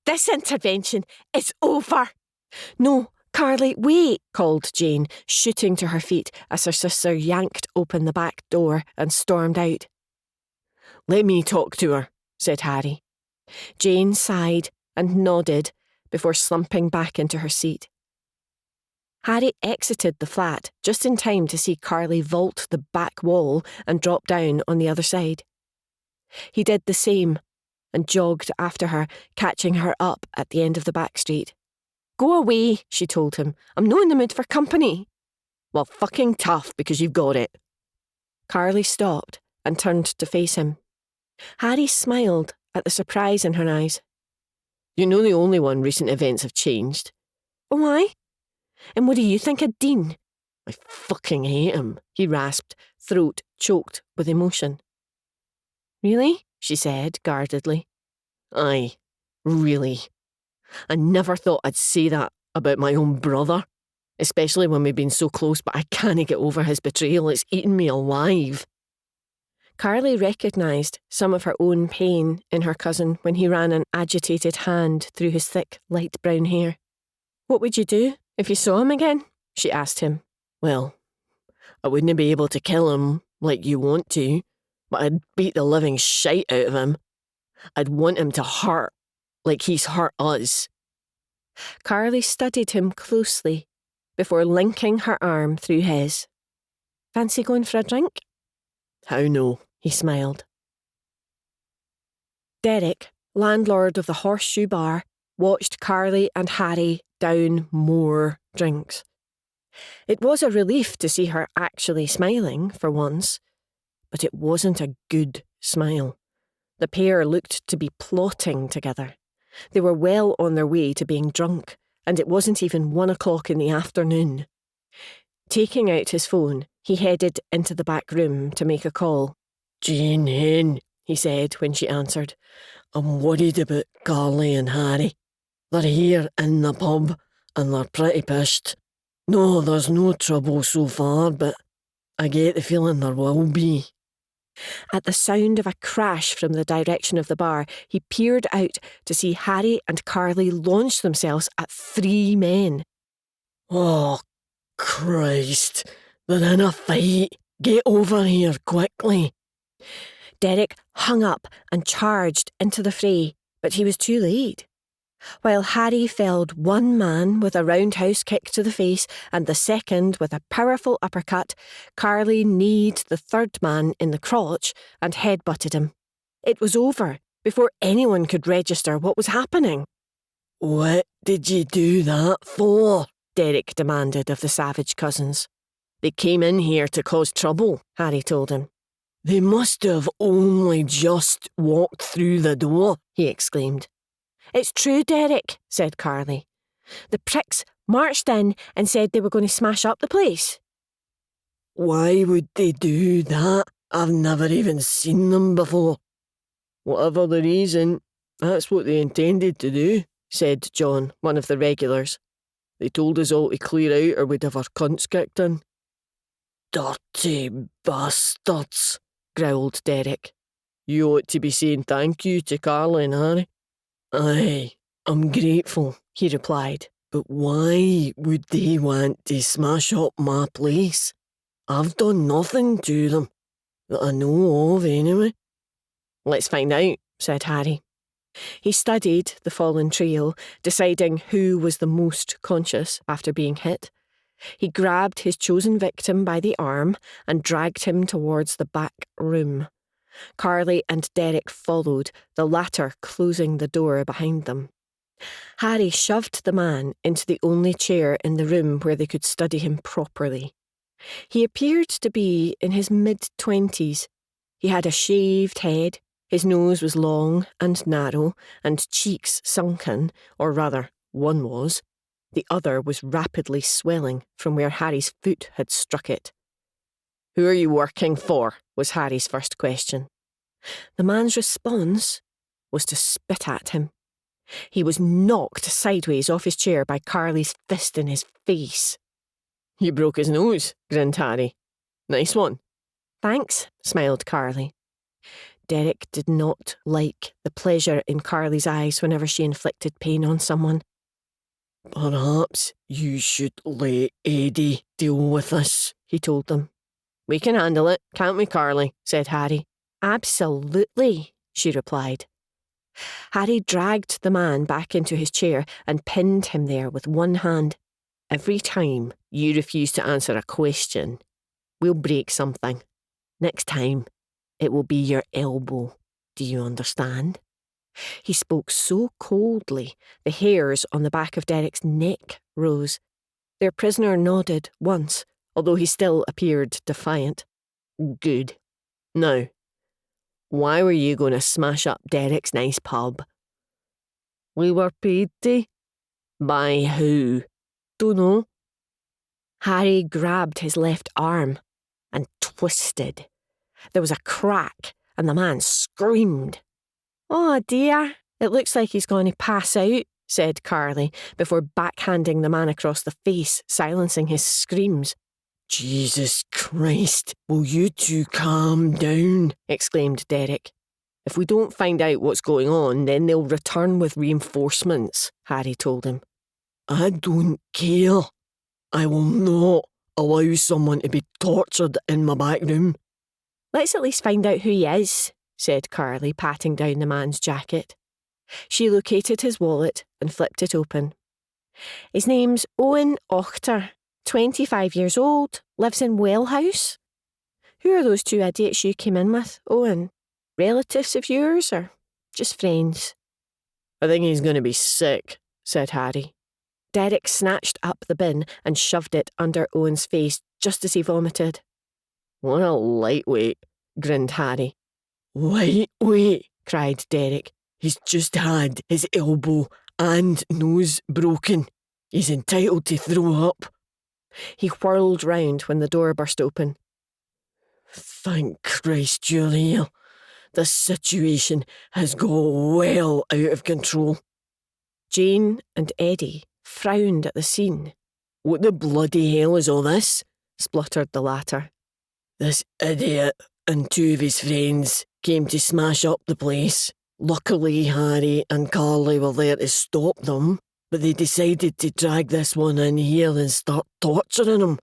[SPEAKER 1] "This intervention is over." "No, Carly, wait," called Jane, shooting to her feet as her sister yanked open the back door and stormed out.
[SPEAKER 2] "Let me talk to her," said Harry.
[SPEAKER 1] Jane sighed and nodded before slumping back into her seat. Harry exited the flat just in time to see Carly vault the back wall and drop down on the other side. He did the same and jogged after her, catching her up at the end of the back street. "Go away," she told him. "I'm not in the mood for company."
[SPEAKER 2] "Well, fucking tough, because you've got it."
[SPEAKER 1] Carly stopped and turned to face him. Harry smiled at the surprise in her eyes.
[SPEAKER 2] "You're not the only one recent events have changed."
[SPEAKER 1] "Why? And what do you think of Dean?"
[SPEAKER 2] "I fucking hate him," he rasped, throat choked with emotion.
[SPEAKER 1] "Really?" she said guardedly.
[SPEAKER 2] "Aye, really. I never thought I'd say that about my own brother, especially when we've been so close, but I can't get over his betrayal. It's eaten me alive."
[SPEAKER 1] Carly recognised some of her own pain in her cousin when he ran an agitated hand through his thick, light brown hair. "What would you do if you saw him again?" she asked him.
[SPEAKER 2] "Well, I wouldn't be able to kill him like you want to, but I'd beat the living shite out of him. I'd want him to hurt like he's hurt us.
[SPEAKER 1] Carly studied him closely before linking her arm through his. Fancy going for a drink?
[SPEAKER 2] How no?
[SPEAKER 1] He smiled. Derek, landlord of the Horseshoe Bar, watched Carly and Harry down more drinks. It was a relief to see her actually smiling for once, but it wasn't a good smile. The pair looked to be plotting together. They were well on their way to being drunk, and it wasn't even 1 o'clock in the afternoon. Taking out his phone, he headed into the back room to make a call.
[SPEAKER 2] Jane Hen,
[SPEAKER 1] he said when she answered.
[SPEAKER 2] I'm worried about Carly and Harry. They're here in the pub, and they're pretty pissed. No, there's no trouble so far, but I get the feeling there will be.
[SPEAKER 1] At the sound of a crash from the direction of the bar, he peered out to see Harry and Carly launch themselves at 3 men.
[SPEAKER 2] Oh, Christ, they're in a fight. Get over here quickly.
[SPEAKER 1] Derek hung up and charged into the fray, but he was too late. While Harry felled one man with a roundhouse kick to the face and the second with a powerful uppercut, Carly kneed the third man in the crotch and headbutted him. It was over before anyone could register what was happening.
[SPEAKER 2] What did you do that for?
[SPEAKER 1] Derek demanded of the savage cousins.
[SPEAKER 2] They came in here to cause trouble,
[SPEAKER 1] Harry told him.
[SPEAKER 2] They must have only just walked through the door,
[SPEAKER 1] he exclaimed. It's true, Derek, said Carly. The pricks marched in and said they were going to smash up the place.
[SPEAKER 2] Why would they do that? I've never even seen them before. Whatever the reason, that's what they intended to do, said John, one of the regulars. They told us all to clear out or we'd have our cunts kicked in. Dirty bastards, growled Derek. You ought to be saying thank you to Carly and Harry. Aye, I'm grateful, he replied. But why would they want to smash up my place? I've done nothing to them, that I know of anyway.
[SPEAKER 1] Let's find out, said Harry. He studied the fallen trio, deciding who was the most conscious after being hit. He grabbed his chosen victim by the arm and dragged him towards the back room. Carly and Derek followed, the latter closing the door behind them. Harry shoved the man into the only chair in the room where they could study him properly. He appeared to be in his mid-20s. He had a shaved head, his nose was long and narrow, and cheeks sunken, or rather, one was. The other was rapidly swelling from where Harry's foot had struck it. "Who are you working for?" was Harry's first question. The man's response was to spit at him. He was knocked sideways off his chair by Carly's fist in his face. "You broke his nose," grinned Harry. "Nice one." "Thanks," smiled Carly. Derek did not like the pleasure in Carly's eyes whenever she inflicted pain on someone.
[SPEAKER 2] "Perhaps you should let Eddie deal with this," he told them.
[SPEAKER 1] "We can handle it, can't we, Carly?" said Harry. "Absolutely," she replied. Harry dragged the man back into his chair and pinned him there with one hand. "Every time you refuse to answer a question, we'll break something. Next time, it will be your elbow. Do you understand?" He spoke so coldly, the hairs on the back of Derek's neck rose. Their prisoner nodded once, although he still appeared defiant. "Good. Now, why were you going to smash up Derek's nice pub?" "We were paid to." "By who?" "Dunno." Harry grabbed his left arm and twisted. There was a crack and the man screamed. "Oh dear, it looks like he's going to pass out," said Carly, before backhanding the man across the face, silencing his screams.
[SPEAKER 2] "Jesus Christ, will you two calm down?"
[SPEAKER 1] exclaimed Derek. "If we don't find out what's going on, then they'll return with reinforcements," Harry told him.
[SPEAKER 2] "I don't care. I will not allow someone to be tortured in my back room?
[SPEAKER 1] Let's at least find out who he is, said Carly, patting down the man's jacket. She located his wallet and flipped it open. His name's Owen Ochter, 25 years old, lives in Wellhouse. Who are those two idiots you came in with, Owen? Relatives of yours or just friends?
[SPEAKER 2] I think he's going to be sick, said Harry.
[SPEAKER 1] Derek snatched up the bin and shoved it under Owen's face just as he vomited.
[SPEAKER 2] What a lightweight, grinned Harry. Lightweight, cried Derek. He's just had his elbow and nose broken. He's entitled to throw up.
[SPEAKER 1] He whirled round when the door burst open.
[SPEAKER 2] Thank Christ, Julia. The situation has got well out of control.
[SPEAKER 1] Jane and Eddie frowned at the scene.
[SPEAKER 2] What the bloody hell is all this? Spluttered the latter. This idiot and two of his friends came to smash up the place. Luckily, Harry and Carly were there to stop them, but they decided to drag this one in here and start torturing him.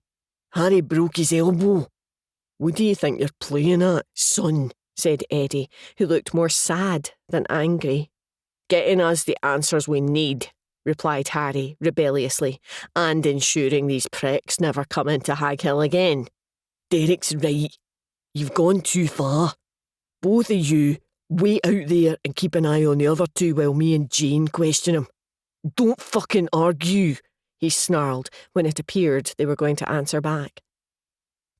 [SPEAKER 2] Harry broke his elbow. What do you think you're playing at, son? Said Eddie, who looked more sad than angry. Getting us the answers we need, replied Harry rebelliously, and ensuring these pricks never come into Hag Hill again. Derek's right. You've gone too far. Both of you wait out there and keep an eye on the other two while me and Jane question him. Don't fucking argue, he snarled when it appeared they were going to answer back.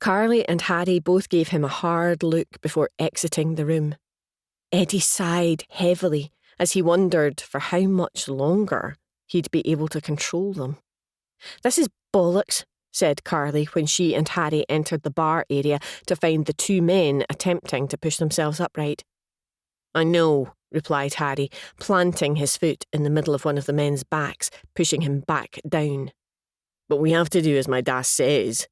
[SPEAKER 2] Carly and Harry both gave him a hard look before exiting the room. Eddie sighed heavily as he wondered for how much longer he'd be able to control them. This is bollocks, said Carly when she and Harry entered the bar area to find the two men attempting to push themselves upright. I know, replied Harry, planting his foot in the middle of one of the men's backs, pushing him back down. But we have to do as my dad says.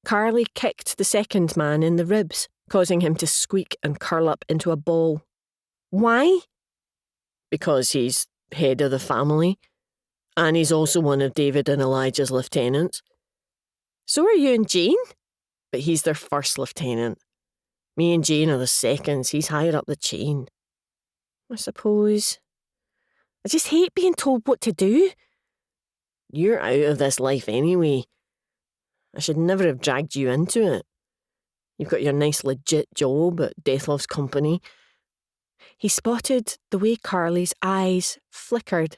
[SPEAKER 2] Carly kicked the second man in the ribs, causing him to squeak and curl up into a ball. Why? Because he's head of the family, and he's also one of David and Elijah's lieutenants. So are you and Jane? But he's their first lieutenant. Me and Jane are the seconds. He's higher up the chain. I suppose. I just hate being told what to do. You're out of this life anyway. I should never have dragged you into it. You've got your nice legit job at Deathlove's company. He spotted the way Carly's eyes flickered.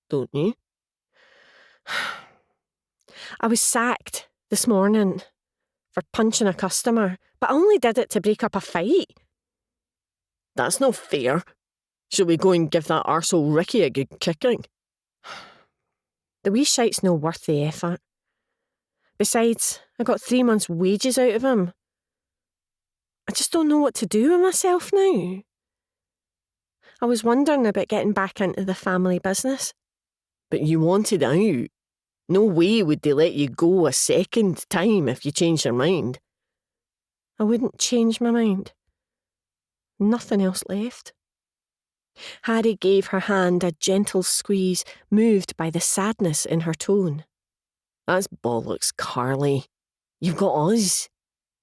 [SPEAKER 2] Don't you? I was sacked this morning for punching a customer, but I only did it to break up a fight. That's not fair. Shall we go and give that arsehole Ricky a good kicking? The wee shite's no worth the effort. Besides, I got 3 months' wages out of him. I just don't know what to do with myself now. I was wondering about getting back into the family business. But you wanted out. No way would they let you go a second time if you changed your mind. I wouldn't change my mind. Nothing else left. Harry gave her hand a gentle squeeze, moved by the sadness in her tone. That's bollocks, Carly. You've got us.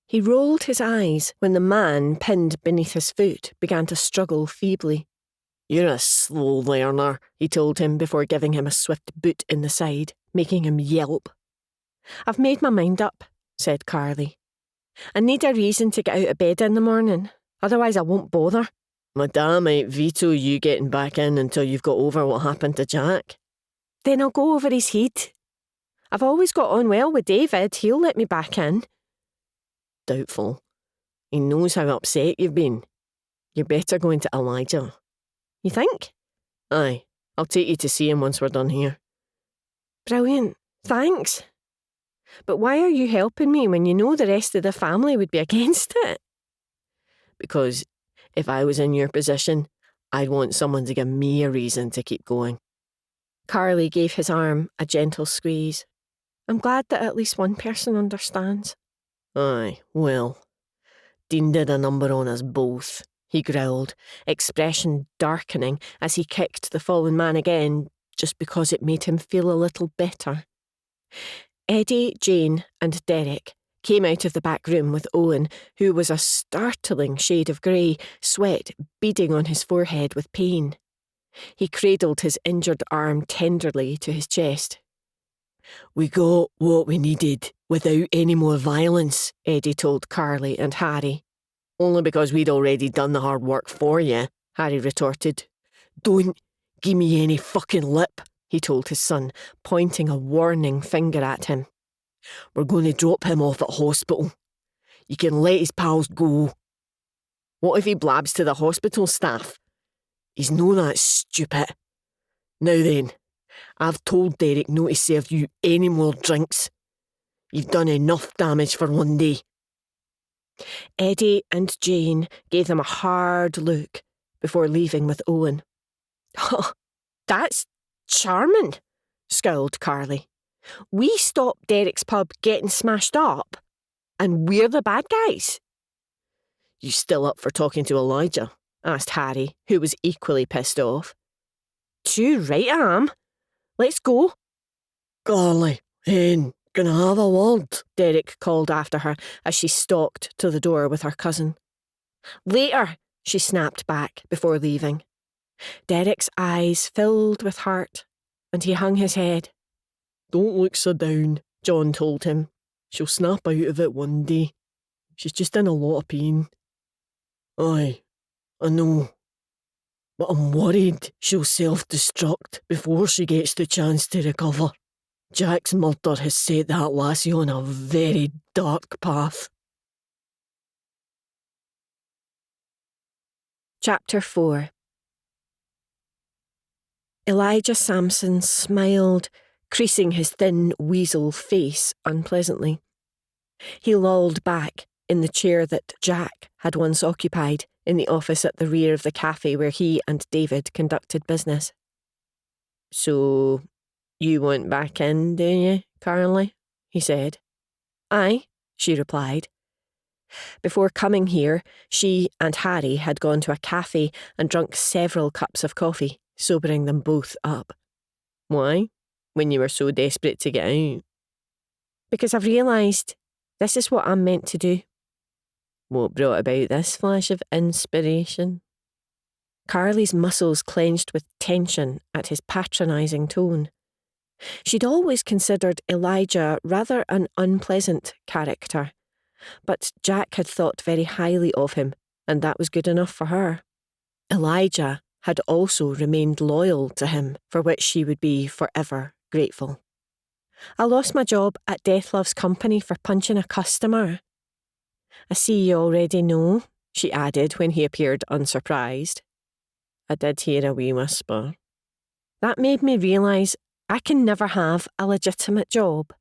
[SPEAKER 2] He rolled his eyes when the man pinned beneath his foot began to struggle feebly. You're a slow learner, he told him before giving him a swift boot in the side, making him yelp. I've made my mind up, said Carly. I need a reason to get out of bed in the morning, otherwise I won't bother. Madame might veto you getting back in until you've got over what happened to Jack. Then I'll go over his head. I've always got on well with David. He'll let me back in. Doubtful. He knows how upset you've been. You're better going to Elijah. You think? Aye. I'll take you to see him once we're done here. Brilliant. Thanks. But why are you helping me when you know the rest of the family would be against it? Because if I was in your position, I'd want someone to give me a reason to keep going. Carly gave his arm a gentle squeeze. I'm glad that at least one person understands. Aye, well, Dean did a number on us both, he growled, expression darkening as he kicked the fallen man again, just because it made him feel a little better.
[SPEAKER 1] Eddie, Jane and Derek came out of the back room with Owen, who was a startling shade of grey, sweat beading on his forehead with pain. He cradled his injured arm tenderly to his chest.
[SPEAKER 2] "We got what we needed without any more violence,"
[SPEAKER 1] Eddie told Carly and Harry.
[SPEAKER 2] "Only because we'd already done the hard work for you,"
[SPEAKER 1] Harry retorted.
[SPEAKER 2] "Don't give me any fucking lip,"
[SPEAKER 1] he told his son, pointing a warning finger at him.
[SPEAKER 2] "We're going to drop him off at hospital. You can let his pals go."
[SPEAKER 1] "What if he blabs to the hospital staff?"
[SPEAKER 2] "He's no that stupid. Now then, I've told Derek not to serve you any more drinks. You've done enough damage for one day."
[SPEAKER 1] Eddie and Jane gave them a hard look before leaving with Owen. "Oh, that's charming," scowled Carly. "We stopped Derek's pub getting smashed up, and we're the bad guys."
[SPEAKER 2] "You still up for talking to Elijah?"
[SPEAKER 1] asked Harry, who was equally pissed off. "Too right I am. Let's go."
[SPEAKER 2] "Carly, hen, can I have a word?"
[SPEAKER 1] Derek called after her as she stalked to the door with her cousin. "Later," she snapped back before leaving. Derek's eyes filled with hurt, and he hung his head.
[SPEAKER 2] "Don't look so down," John told him. "She'll snap out of it one day. She's just in a lot of pain." "Aye, I know. But I'm worried she'll self-destruct before she gets the chance to recover. Jack's murder has set that lassie on a very dark path."
[SPEAKER 1] Chapter 4. Elijah Sampson smiled, creasing his thin weasel face unpleasantly. He lolled back in the chair that Jack had once occupied in the office at the rear of the cafe where he and David conducted business. "So, you went back in, do you, Carly?" he said. "Aye," she replied. Before coming here, she and Harry had gone to a cafe and drunk several cups of coffee, sobering them both up.
[SPEAKER 2] "Why? When you were so desperate to get out?"
[SPEAKER 1] "Because I've realised this is what I'm meant to do."
[SPEAKER 2] "What brought about this flash of inspiration?"
[SPEAKER 1] Carly's muscles clenched with tension at his patronising tone. She'd always considered Elijah rather an unpleasant character, but Jack had thought very highly of him, and that was good enough for her. Elijah had also remained loyal to him, for which she would be forever grateful. "I lost my job at Deathlove's company for punching a customer." "I see you already know," she added when he appeared unsurprised.
[SPEAKER 2] "I did hear a wee whisper."
[SPEAKER 1] "That made me realise I can never have a legitimate job.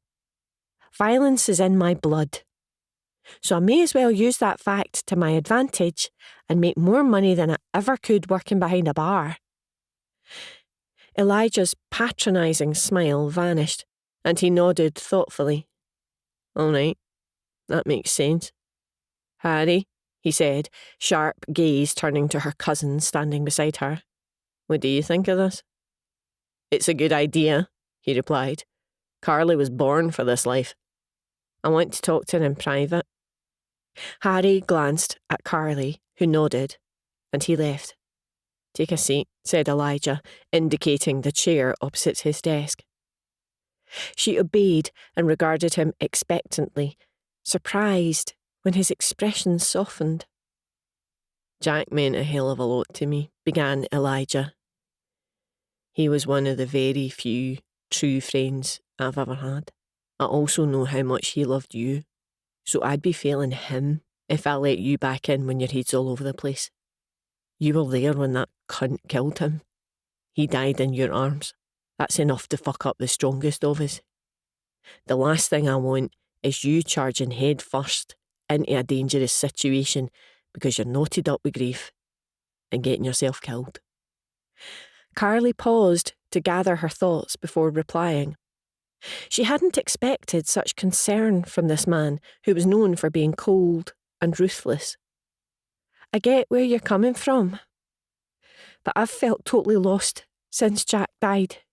[SPEAKER 1] Violence is in my blood. So I may as well use that fact to my advantage and make more money than I ever could working behind a bar." Elijah's patronising smile vanished, and he nodded thoughtfully.
[SPEAKER 2] "All right, that makes sense."
[SPEAKER 1] "Harry," he said, sharp gaze turning to her cousin standing beside her.
[SPEAKER 2] "What do you think of this?"
[SPEAKER 1] "It's a good idea," he replied. "Carly was born for this life. I want to talk to her in private." Harry glanced at Carly, who nodded, and he left. "Take a seat," said Elijah, indicating the chair opposite his desk. She obeyed and regarded him expectantly, surprised when his expression softened.
[SPEAKER 2] "Jack meant a hell of a lot to me," began Elijah. "He was one of the very few true friends I've ever had. I also know how much he loved you, so I'd be failing him if I let you back in when your head's all over the place. You were there when that cunt killed him. He died in your arms. That's enough to fuck up the strongest of us. The last thing I want is you charging head first into a dangerous situation because you're knotted up with grief and getting yourself killed."
[SPEAKER 1] Carly paused to gather her thoughts before replying. She hadn't expected such concern from this man who was known for being cold and ruthless. "I get where you're coming from, but I've felt totally lost since Jack died.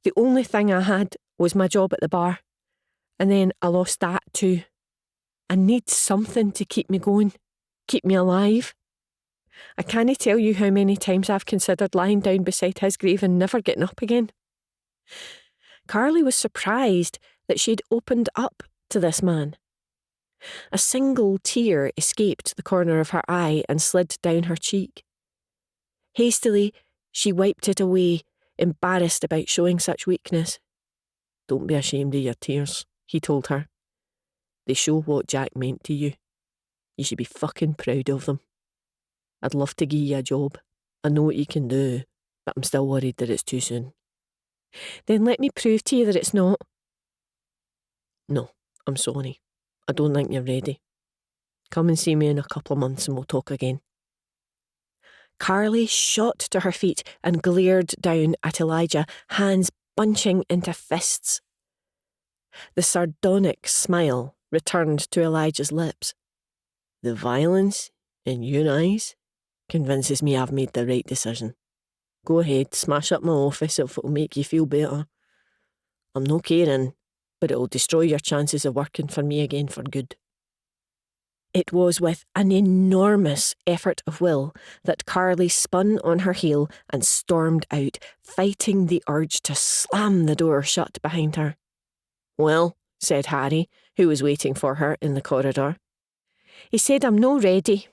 [SPEAKER 1] The only thing I had was my job at the bar, And then I lost that too. I need something to keep me going, keep me alive. I can't tell you how many times I've considered lying down beside his grave and never getting up again. Carly was surprised that she'd opened up to this man. A single tear escaped the corner of her eye and slid down her cheek. Hastily, she wiped it away, embarrassed about showing such weakness.
[SPEAKER 2] Don't be ashamed of your tears, he told her. They show what Jack meant to you. You should be fucking proud of them. I'd love to give you a job. I know what you can do, but I'm still worried that it's too soon.
[SPEAKER 1] Then let me prove to you that it's not.
[SPEAKER 2] No, I'm sorry. I don't think you're ready. Come and see me in a couple of months and we'll talk again.
[SPEAKER 1] Carly shot to her feet and glared down at Elijah, hands bunching into fists. The sardonic smile returned to Elijah's lips.
[SPEAKER 2] The violence in your eyes convinces me I've made the right decision. Go ahead, smash up my office if it'll make you feel better. I'm no caring, but it'll destroy your chances of working for me again for good.
[SPEAKER 1] It was with an enormous effort of will that Carly spun on her heel and stormed out, fighting the urge to slam the door shut behind her.
[SPEAKER 2] Well, said Harry, who was waiting for her in the corridor.
[SPEAKER 1] He said I'm no ready.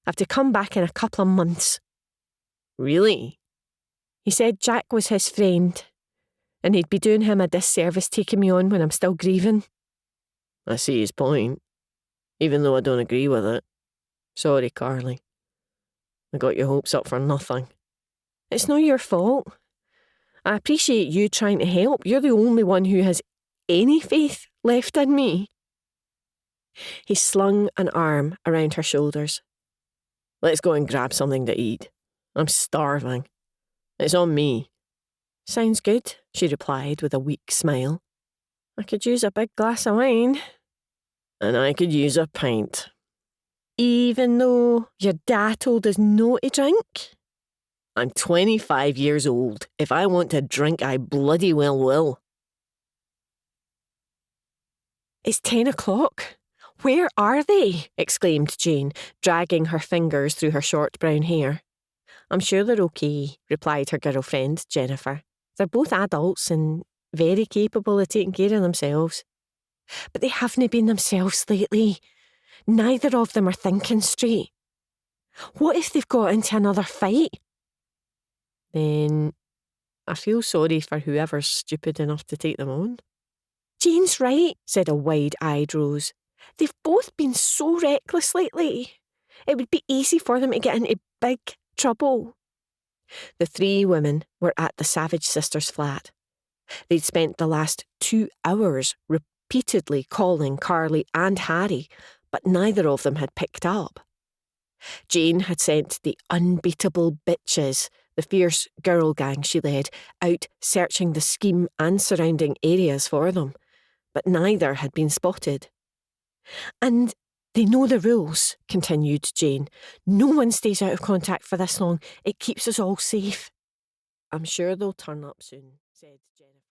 [SPEAKER 1] I've to come back in a couple of months.
[SPEAKER 2] Really?
[SPEAKER 1] He said Jack was his friend, and he'd be doing him a disservice taking me on when I'm still grieving.
[SPEAKER 2] I see his point, even though I don't agree with it. Sorry, Carly. I got your hopes up for nothing.
[SPEAKER 1] It's not your fault. I appreciate you trying to help. You're the only one who has any faith left in me. He slung an arm around her shoulders.
[SPEAKER 2] Let's go and grab something to eat. I'm starving. It's on me.
[SPEAKER 1] Sounds good, she replied with a weak smile. I could use a big glass of wine.
[SPEAKER 2] And I could use a pint.
[SPEAKER 1] Even though your dad told us not to drink?
[SPEAKER 2] I'm 25 years old. If I want to drink, I bloody well will.
[SPEAKER 1] It's 10 o'clock. Where are they? Exclaimed Jane, dragging her fingers through her short brown hair. I'm sure they're okay, replied her girlfriend, Jennifer. They're both adults and very capable of taking care of themselves. But they haven't been themselves lately. Neither of them are thinking straight. What if they've got into another fight?
[SPEAKER 2] Then I feel sorry for whoever's stupid enough to take them on.
[SPEAKER 1] Jane's right, said a wide-eyed Rose. They've both been so reckless lately. It would be easy for them to get into big trouble.
[SPEAKER 2] The three women were at the Savage sisters' flat. They'd spent the last 2 hours repeatedly calling Carly and Harry, but neither of them had picked up. Jane had sent the unbeatable bitches, the fierce girl gang she led, out searching the scheme and surrounding areas for them, but neither had been spotted.
[SPEAKER 1] And they know the rules, continued Jane. No one stays out of contact for this long. It keeps us all safe.
[SPEAKER 2] I'm sure they'll turn up soon, said Jennifer.